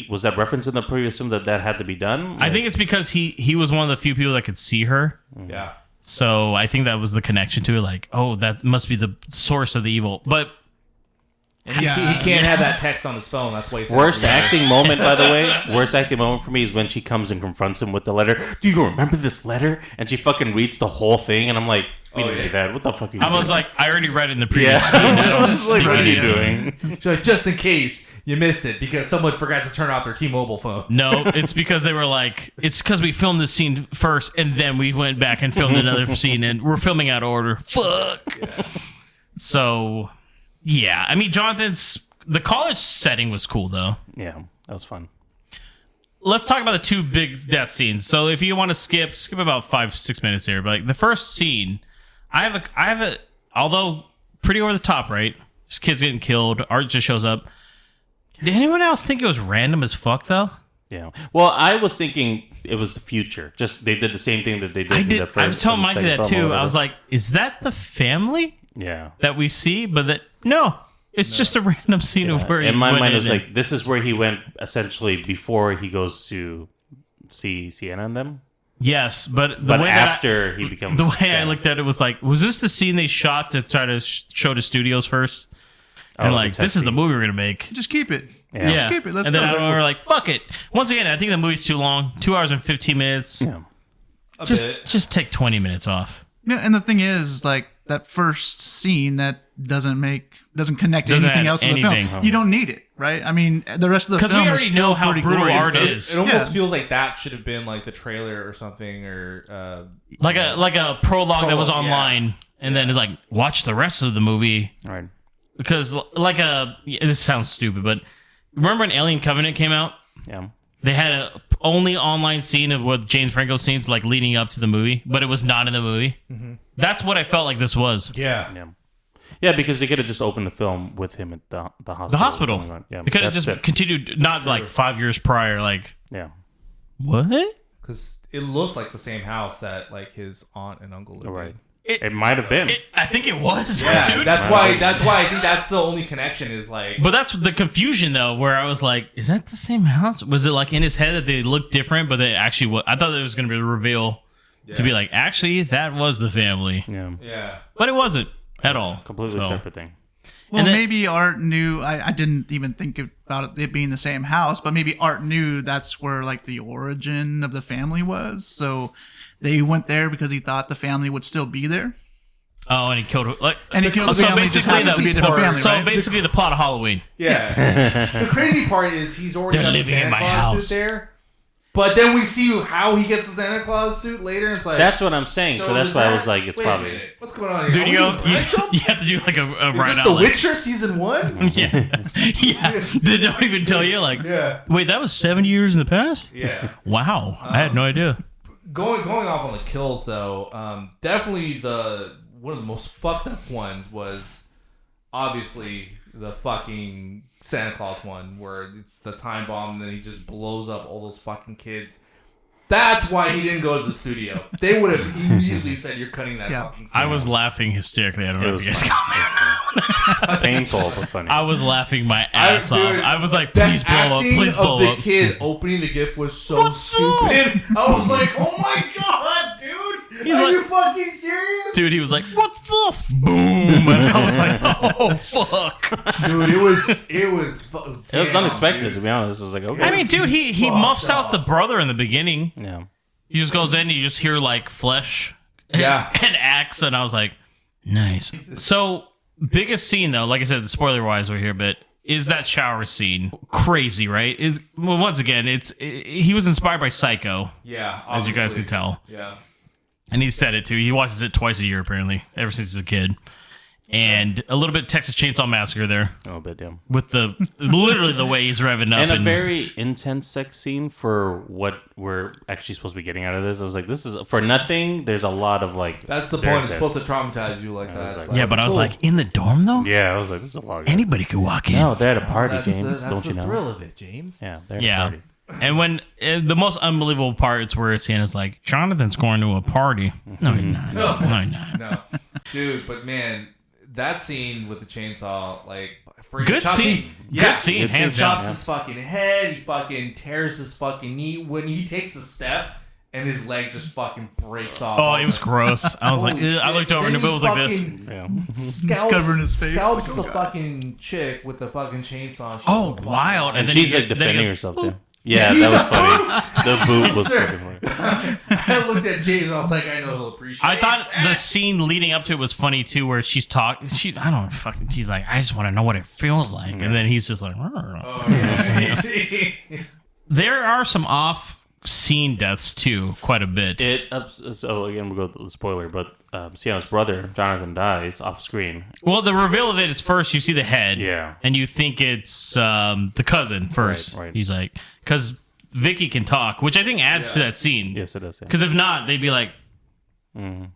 was that reference in the previous film that had to be done? Like, I think it's because he was one of the few people that could see her. Yeah. So I think that was the connection to it. Like, oh, that must be the source of the evil. But and he can't have that text on his phone. That's why. Worst acting moment, by the way. Worst acting moment for me is when she comes and confronts him with the letter. Do you remember this letter? And she fucking reads the whole thing, and I'm like, we didn't do that. What the fuck are you doing? I was like, I already read it in the previous scene. I was like, what are you doing? She's like, just in case you missed it because someone forgot to turn off their T-Mobile phone. No, it's because they were like, it's because we filmed this scene first, and then we went back and filmed another scene, and we're filming out of order. Fuck. Yeah. So, yeah. I mean, the college setting was cool, though. Yeah, that was fun. Let's talk about the two big death scenes. So if you want to skip about 5-6 minutes here. But like the first scene, I have a although pretty over the top, right? Just kids getting killed. Art just shows up. Did anyone else think it was random as fuck though? Yeah. Well, I was thinking it was the future. Just they did the same thing that they did in the first. I was telling Mikey that too. I was like, is that the family? Yeah. That we see, but no. It's just a random scene of where he in my went mind, it was like, this is where he went essentially before he goes to see Sienna and them. Yes, but after he becomes the way Sienna. I looked at it was like, was this the scene they shot to try to show to studios first? And like, this is the movie we're gonna make. Just keep it. Yeah. Just keep it. Let's and go. then we're like, fuck it. Once again, I think the movie's too long. 2 hours and 15 minutes. Yeah. Just take 20 minutes off. Yeah, and the thing is, like that first scene that doesn't connect to anything else in the film. You don't need it, right? I mean, the rest of the film is still pretty brutal glorious. art is. It almost feels like that should have been like the trailer or something, or like a prologue that was online, and then it's like watch the rest of the movie, right? Because this sounds stupid, but remember when Alien Covenant came out? Yeah. They had a only online scene of what James Franco scenes like leading up to the movie, but it was not in the movie. Mm-hmm. That's what I felt like this was. Yeah. Yeah, because they could have just opened the film with him at the hospital. The hospital. Yeah, they could have just continued, not like 5 years prior. Like, yeah. What? Because it looked like the same house that like his aunt and uncle lived in. It might have been. I think it was. Yeah, dude. That's why I think that's the only connection is like. But that's the confusion though, where I was like, "Is that the same house?" Was it like in his head that they looked different, but they actually? I thought it was going to be a reveal to be like, actually, that was the family. Yeah. Yeah. But it wasn't at all. Completely separate thing. Well, maybe Art knew. I didn't even think about it being the same house, but maybe Art knew that's where like the origin of the family was. So they went there because he thought the family would still be there. Oh, and he killed the family. Just happens to be a different family. So basically, the plot of Halloween. Yeah. The crazy part is he's already got the Santa Claus suit there. But then we see how he gets the Santa Claus suit later. And it's like that's what I'm saying. So that's why I was like, it's probably. What's going on here? Dude, you have to do like a ride Is this out. The Witcher season 1? Yeah. They don't even tell you. Like, wait, that was 7 years in the past? Yeah. Wow. I had no idea. Going off on the kills though, definitely one of the most fucked up ones was obviously the fucking Santa Claus one where it's the time bomb and then he just blows up all those fucking kids. That's why he didn't go to the studio. They would have immediately said you're cutting that fucking scene. I was laughing hysterically. I don't know if you guys got me. Painful but funny. I was laughing my ass off. I was like, please blow up. Please blow up. The kid opening the gift was so stupid. I was like, oh my god, dude. Are you fucking serious? Dude, he was like, what's this? Boom. And I was like, oh, fuck. Dude, it was it was unexpected, to be honest. It was like, okay. I mean, dude, he muffs out the brother in the beginning. Yeah. He just goes in and you just hear like flesh and axe. And I was like, nice. So, biggest scene though, like I said, spoiler wise we're here, but is that shower scene crazy, right? Once again, he was inspired by Psycho. Yeah, as you guys can tell. Yeah. And he said it too. He watches it twice a year, apparently, ever since he's a kid. And a little bit Texas Chainsaw Massacre there. A little bit, yeah. With literally the way he's revving up. And a very intense sex scene for what we're actually supposed to be getting out of this. I was like, this is, for nothing, there's a lot of like... That's the point. It's supposed to traumatize you like that. Like, yeah, but I was like, in the dorm though? Yeah, I was like, this is a lot. Anybody could walk in. No, they had a party, James. That's don't you know? the thrill of it, James. Yeah, they had a party. And when the most unbelievable part is where Santa's like, Jonathan's going to a party. No, he's not. No, he's not. No. Dude, but man, that scene with the chainsaw, like, good scene. Good scene. Hands down. Chops his fucking head. He fucking tears his fucking knee. When he takes a step and his leg just fucking breaks off. Oh, it was gross. I was like, I looked over and it was like this. Yeah. Covering his face. Scalps the fucking chick with the fucking chainsaw. She's wild. And she's like defending herself too. Yeah, that was funny. The boob was fucking funny. I looked at James. I was like, I know he'll appreciate it. I thought the scene leading up to it was funny too, where she's talking. She's like, I just want to know what it feels like, and then he's just like, oh yeah. There are some off-scene deaths too, quite a bit. So again, we'll go to the spoiler, but Sienna's brother Jonathan dies off screen. Well, the reveal of it is first you see the head, yeah, and you think it's the cousin first. Right. He's like, because Vicky can talk, which I think adds to that scene. Yes, it does. Because if not, they'd be like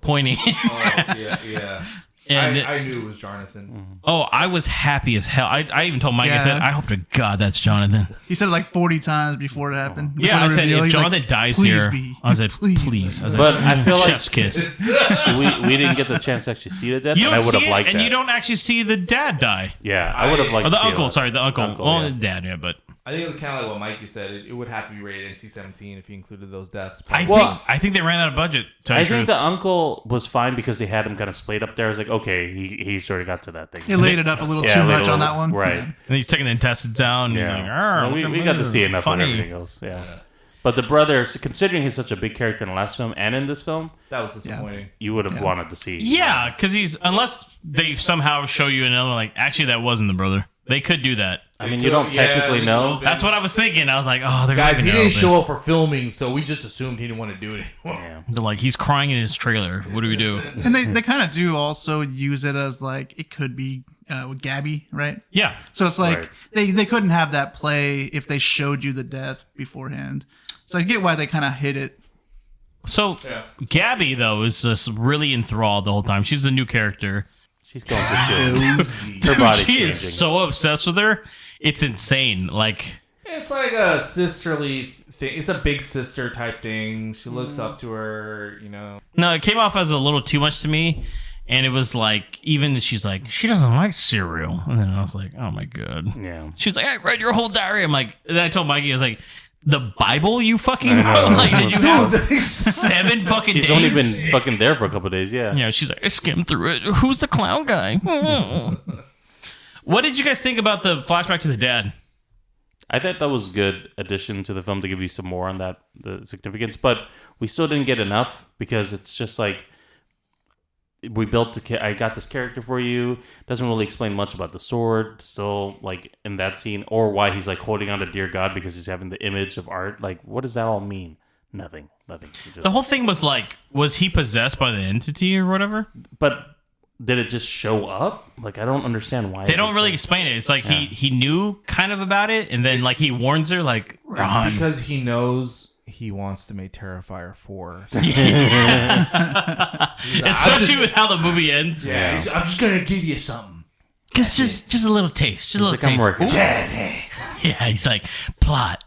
pointing. Yeah. And I knew it was Jonathan. Oh, I was happy as hell. I even told Mike, I said, I hope to God that's Jonathan. He said it like 40 times before it happened. Yeah, I said, if Jonathan dies here, I said, please. I said, but I feel like chef's kiss. we didn't get the chance to actually see the death, and I would have liked that. And you don't actually see the dad die. Yeah, I would have liked the uncle. Sorry, the uncle. Well, the dad, yeah, but... I think it was kind of like what Mikey said. It would have to be rated NC-17 if you included those deaths. I think they ran out of budget. I think the uncle was fine because they had him kind of splayed up there. I was like, okay, he sort of got to that thing. He laid it up a little too much on that one. Right. And he's taking the intestines down. And yeah. he's like, we got to see enough of everything else. Yeah. But the brother, considering he's such a big character in the last film and in this film, that was disappointing. You would have wanted to see. Yeah, because unless they somehow show you another, like, actually that wasn't the brother. They could do that. I mean, you don't technically know. That's what I was thinking. I was like, oh, they're guys. He didn't show up for filming, so we just assumed he didn't want to do it anymore. Yeah. They're like, he's crying in his trailer. What do we do? And they kind of do also use it as like it could be with Gabby, right? Yeah. So it's like they couldn't have that play if they showed you the death beforehand. So I get why they kind of hid it. So Gabby though is just really enthralled the whole time. She's the new character. She's going to her body. She is so obsessed with her. It's insane. Like it's like a sisterly thing. It's a big sister type thing. She looks up to her. No, it came off as a little too much to me. And it was like, even she's like, she doesn't like cereal. And then I was like, oh my God. Yeah. She's like, I read your whole diary. I'm like, and then I told Mikey, I was like, the Bible you fucking wrote? Like, did you have 7 fucking days? She's only been fucking there for a couple of days, yeah. Yeah, she's like, I skimmed through it. Who's the clown guy? What did you guys think about the flashback to the dad? I thought that was a good addition to the film to give you some more on that, the significance. But we still didn't get enough because it's just like, I got this character for you. Doesn't really explain much about the sword. Still, like in that scene, or why he's like holding on to dear God because he's having the image of art. Like, what does that all mean? Nothing. The whole thing was like, was he possessed by the entity or whatever? But did it just show up? Like, I don't understand why. They don't really explain it. It's like he knew kind of about it, and then like he warns her, like, Ron. It's because he knows he wants to make Terrifier 4. Especially with how the movie ends. Yeah, I'm just gonna give you something. Just a little taste. Just a little taste. Yeah, he's like, plot.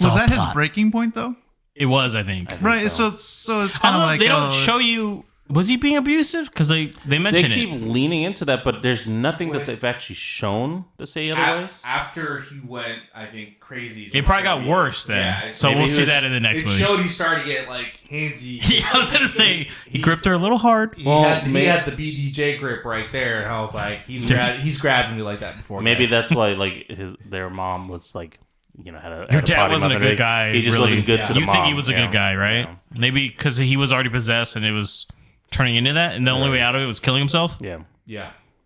Was that his breaking point though? It was, I think. Right. So it's kind of like they don't show you. Was he being abusive? Because they mention They keep leaning into that, but there's nothing that they've actually shown to say otherwise. After he went, I think, crazy. It probably got worse then. Yeah, so we'll see that in the next movie. It showed he started to get like handsy. Yeah, I was gonna say he gripped her a little hard. He had the BDJ grip right there, and I was like, he's grabbing me like that before. Maybe that's why like their mom was like. You know, had your dad wasn't a good guy. He just wasn't good to the mom. You think he was a good guy, right? Yeah. Maybe because he was already possessed and it was turning into that, and the only way out of it was killing himself. Yeah.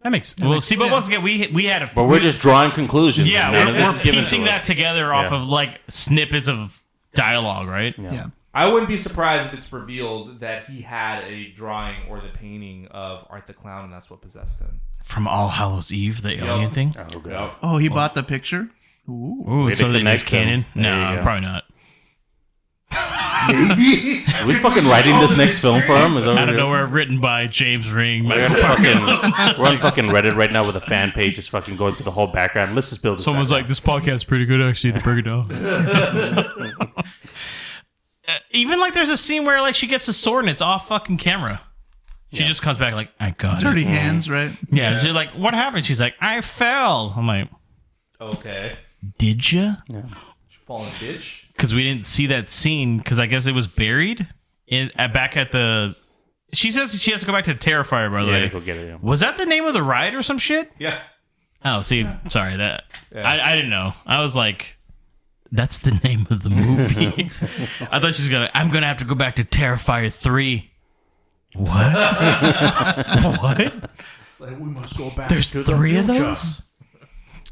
That makes. Well, see, but once again, we had a. But we're just drawing conclusions. Yeah, we're piecing that together off of like snippets of dialogue, right? Yeah. I wouldn't be surprised if it's revealed that he had a drawing or the painting of Art the Clown, and that's what possessed him. From All Hallows Eve, the alien thing. Oh, good. Oh, he bought the picture. Ooh, so the next canon? No, probably not. Maybe. Are we fucking writing this next film for him? Is that I don't know. We're written by James Ring. We're on fucking Reddit right now with a fan page just fucking going through the whole background. Let's just build this. Someone's like, this podcast's pretty good actually to break it down. Even like there's a scene where like she gets a sword and it's off fucking camera. She just comes back like, I got it. Dirty hands, right? Yeah, she's like, what happened? She's like, I fell. I'm like, okay. Did you? Yeah. Fall in a ditch? Because we didn't see that scene because I guess it was buried back at the. She says she has to go back to Terrifier, by the way. Go get it. Yeah. Was that the name of the ride or some shit? Yeah. Oh, see, sorry that I didn't know. I was like, that's the name of the movie. I thought she was I'm gonna have to go back to Terrifier 3. What? What? Like, we must go back. There's to 3 of those.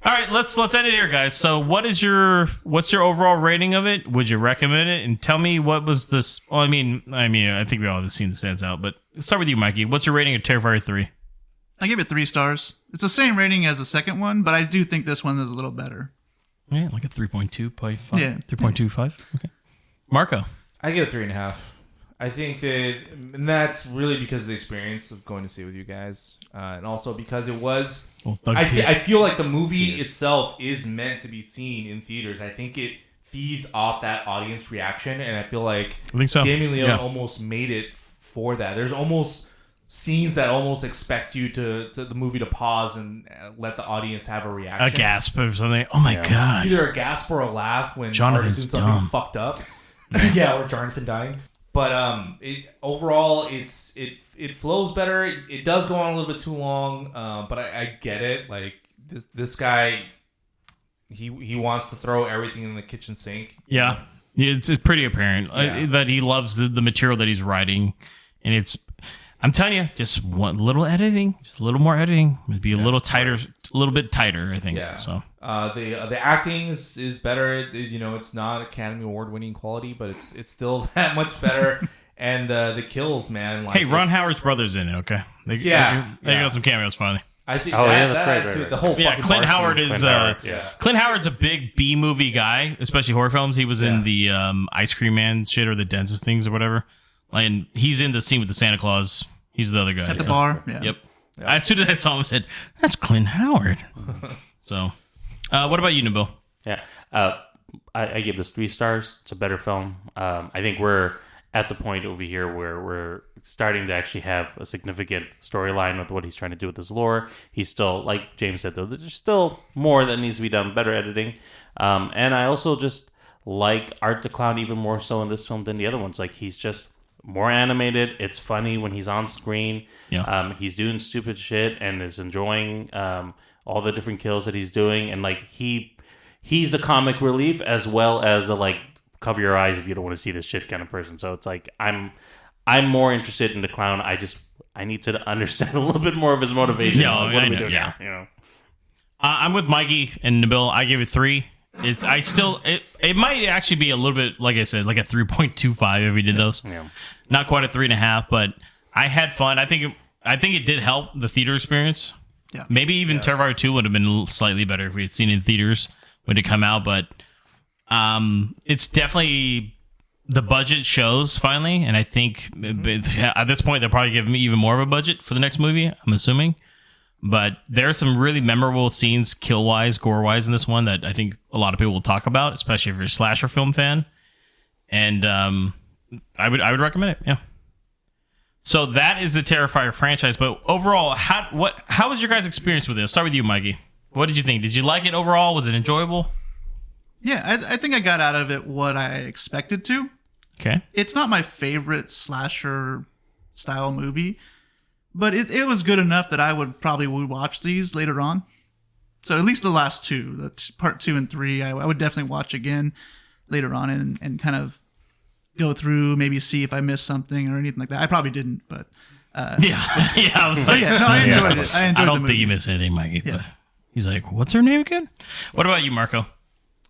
All right, let's end it here, guys. So, what's your overall rating of it? Would you recommend it? And tell me what was this? Well, I mean, I think we all have seen the stands out. But let's start with you, Mikey. What's your rating of Terrifier 3? I give it 3 stars. It's the same rating as the second one, but I do think this one is a little better. Yeah, like a 3.2.5. Yeah, 3.25. Okay. Marco, I give it 3.5. I think that, and that's really because of the experience of going to see it with you guys, and also because it was. I feel like the movie itself is meant to be seen in theaters. I think it feeds off that audience reaction, and I feel like Damien Leone almost made it for that. There's almost scenes that almost expect you to the movie to pause and let the audience have a reaction, a gasp or something. Oh my god! Either a gasp or a laugh when Jonathan's doing something fucked up. Yeah, or Jonathan dying. But overall, it flows better. It does go on a little bit too long, but I get it. Like this guy, he wants to throw everything in the kitchen sink. Yeah, it's pretty apparent that he loves the material that he's writing, and it's. I'm telling you, just one little editing, just a little more editing, maybe a little tighter, a little bit tighter. I think. Yeah. So the acting is better. It's not Academy Award winning quality, but it's still that much better. And the kills, man. Like, hey, Ron Howard's brother's in it. Okay. They got some cameos finally. I think. That's right. The whole Clint Howard is. Clint Howard's a big B movie guy, especially horror films. He was in the Ice Cream Man shit or the Dentist things or whatever. And he's in the scene with the Santa Claus. He's the other guy. At the bar? Yeah. Yep. Yeah. As soon as I saw him, I said, that's Clint Howard. So, what about you, Nabil? Yeah. I give this 3 stars. It's a better film. I think we're at the point over here where we're starting to actually have a significant storyline with what he's trying to do with his lore. He's still, like James said, though, there's still more that needs to be done, better editing. And I also just like Art the Clown even more so in this film than the other ones. Like, he's just more animated. It's funny when he's on screen. Yeah. He's doing stupid shit and is enjoying all the different kills that he's doing. And like he's the comic relief as well as a like cover your eyes if you don't want to see this shit kind of person. So it's like I'm I'm more interested in the clown. I need to understand a little bit more of his motivation. No, I know, yeah. You know. I'm with Mikey and Nabil. I gave it 3. It might actually be a little bit, like I said, like a 3.25 if we did those. Yeah. Not quite a 3.5, but I had fun. I think it did help the theater experience. Yeah. Maybe even Terrifier 2 would have been slightly better if we had seen it in theaters when it come out, but it's definitely the budget shows finally, and I think at this point they'll probably give me even more of a budget for the next movie, I'm assuming. But there are some really memorable scenes, kill-wise, gore-wise, in this one that I think a lot of people will talk about, especially if you're a slasher film fan. And I would recommend it, yeah. So that is the Terrifier franchise. But overall, how was your guys' experience with it? I'll start with you, Mikey. What did you think? Did you like it overall? Was it enjoyable? Yeah, I think I got out of it what I expected to. Okay. It's not my favorite slasher style movie, but it was good enough that I would probably watch these later on. So at least the last two, part 2 and 3, I would definitely watch again later on and kind of go through, maybe see if I missed something or anything like that. I probably didn't, but yeah. I was like, I enjoyed it. I don't think you missed anything, Mikey. Yeah. But he's like, what's her name again? What about you, Marco?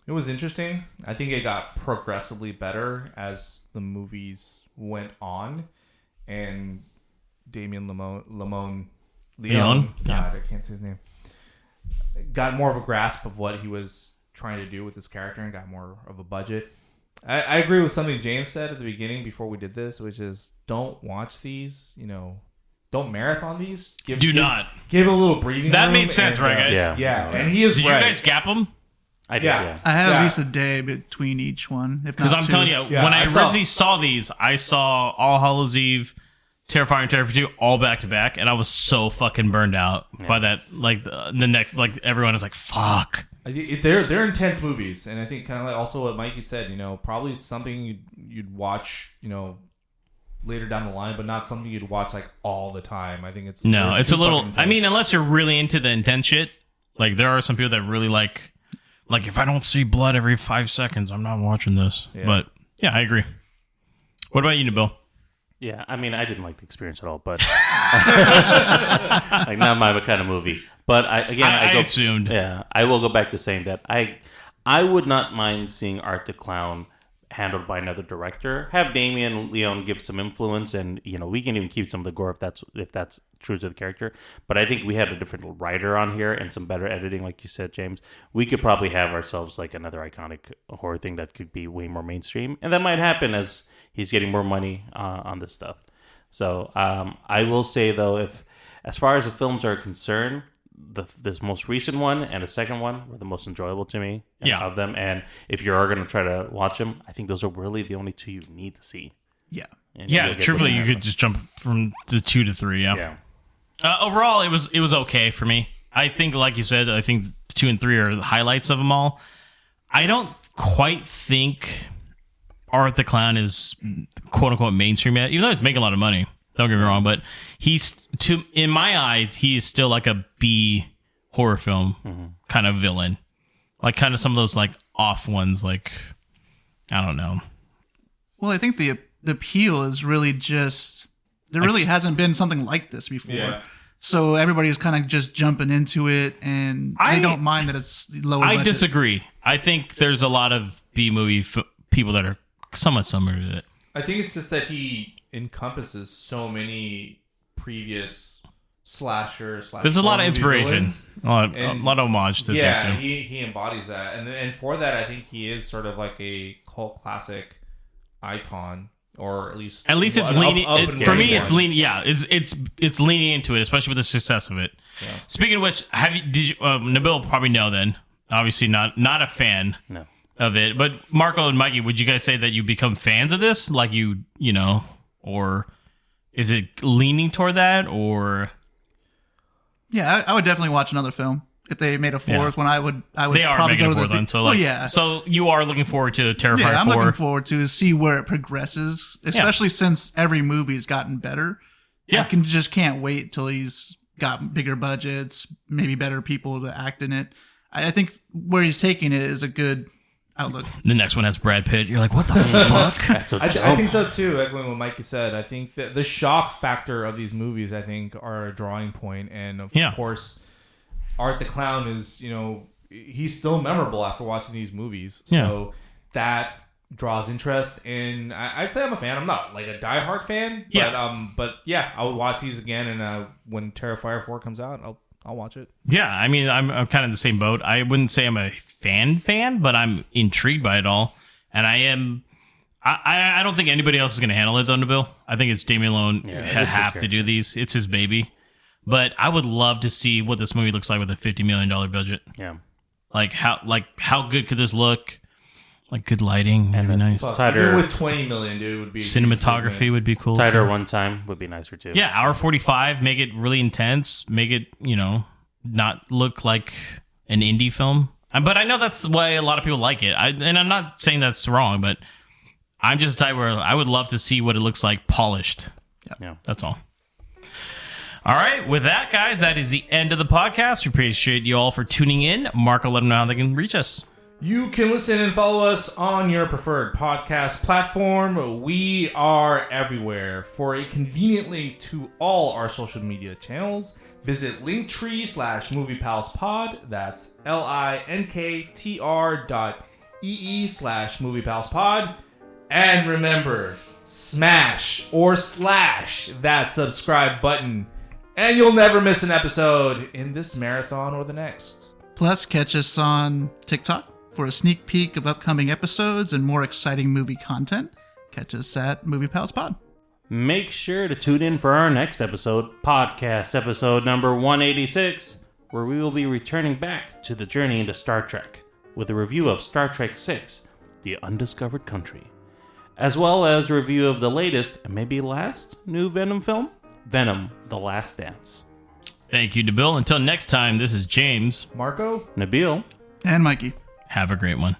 It was interesting. I think it got progressively better as the movies went on, and Damien Leone. Leon? God, I can't say his name. Got more of a grasp of what he was trying to do with his character and got more of a budget. I agree with something James said at the beginning before we did this, which is don't watch these, don't marathon these. Give it a little breathing room. That made sense, right, guys? Yeah. And he is Did right. you guys gap them? I did, yeah. I had at least a day between each one, if not Because I'm 2. telling you, when I originally saw these, I saw All Hallows Eve, Terrifier and Terrifier 2 all back to back, and I was so fucking burned out by that. Like the next, like everyone was like, "Fuck." They're intense movies, and I think kind of like also what Mikey said. Probably something you'd watch, later down the line, but not something you'd watch like all the time. I think it's it's a little. I mean, unless you're really into the intense shit, like there are some people that really like if I don't see blood every 5 seconds, I'm not watching this. Yeah. But yeah, I agree. What about you, Nabil? Yeah, I mean, I didn't like the experience at all, but like not my kind of movie. But I assumed. Yeah, I will go back to saying that I would not mind seeing Art the Clown handled by another director. Have Damien Leone give some influence, and we can even keep some of the gore if that's true to the character. But I think we had a different writer on here and some better editing, like you said, James. We could probably have ourselves like another iconic horror thing that could be way more mainstream, and that might happen as he's getting more money on this stuff. So I will say though, as far as the films are concerned, this most recent one and the second one were the most enjoyable to me of them. And if you are going to try to watch them, I think those are really the only 2 you need to see. Yeah. Yeah, truthfully, you could just jump from the 2 to 3. Yeah. Overall, it was okay for me. I think, like you said, I think 2 and 3 are the highlights of them all. I don't quite think Art the Clown is quote unquote mainstream yet, even though it's making a lot of money. Don't get me wrong, but in my eyes, he is still like a B horror film kind of villain, like kind of some of those like off ones. Like I don't know. Well, I think the appeal is really just there really hasn't been something like this before. Yeah. So everybody's kind of just jumping into it, and they don't mind that it's lower budget. I disagree. I think there's a lot of B movie people that are somewhat similar to it. I think it's just that he encompasses so many previous slasher. There's a lot of inspiration, a lot of homage to things. Yeah, he embodies that, and for that, I think he is sort of like a cult classic icon, or at least it's leaning. For me, it's leaning. Yeah, it's leaning into it, especially with the success of it. Yeah. Speaking of which, Nabil probably know then. Obviously, not a fan. No. Of it, but Marco and Mikey, would you guys say that you become fans of this? Like or is it leaning toward that? Or yeah, I would definitely watch another film if they made a 4th one. I would. They are probably making go a 4th one, so like, so you are looking forward to Terrifier 4. Yeah, I'm looking forward to see where it progresses, especially since every movie's gotten better. Yeah, I can't wait till he's got bigger budgets, maybe better people to act in it. I think where he's taking it is a good outlook. The next one has Brad Pitt. You're like, what the fuck? That's a I jump. think so too. Echoing what Mikey said, I think that the shock factor of these movies, I think, are a drawing point, and of course, Art the Clown is, he's still memorable after watching these movies. So that draws interest, and I'd say I'm a fan. I'm not like a diehard fan, but yeah, I would watch these again, and when Terrifier 4 comes out, I'll watch it. Yeah, I mean, I'm kind of in the same boat. I wouldn't say I'm a fan, but I'm intrigued by it all, and I am. I don't think anybody else is going to handle it, though, Nabil. I think it's Damien Alone have to do these. It's his baby, but I would love to see what this movie looks like with a $50 million budget. Yeah, like how good could this look? Like good lighting, and nice. Tighter with $20 million, dude, would be cinematography would be cool. Tighter one time would be nicer too. Yeah, hour 45. Make it really intense. Make it not look like an indie film. But I know that's why a lot of people like it. And I'm not saying that's wrong, but I'm just the type where I would love to see what it looks like polished. Yeah, that's all. All right, with that, guys, that is the end of the podcast. We appreciate you all for tuning in. Marco, let them know how they can reach us. You can listen and follow us on your preferred podcast platform. We are everywhere. For a convenient link to all our social media channels, visit linktree/moviepalspod. That's linktr.ee/moviepalspod. And remember, smash or slash that subscribe button, and you'll never miss an episode in this marathon or the next. Plus, catch us on TikTok for a sneak peek of upcoming episodes and more exciting movie content. Catch us at Movie Pals Pod. Make sure to tune in for our next episode, podcast episode number 186, where we will be returning back to the journey into Star Trek with a review of Star Trek VI, The Undiscovered Country, as well as a review of the latest and maybe last new Venom film, Venom: The Last Dance. Thank you, Nabil. Until next time, this is James, Marco, Nabil, and Mikey. Have a great one.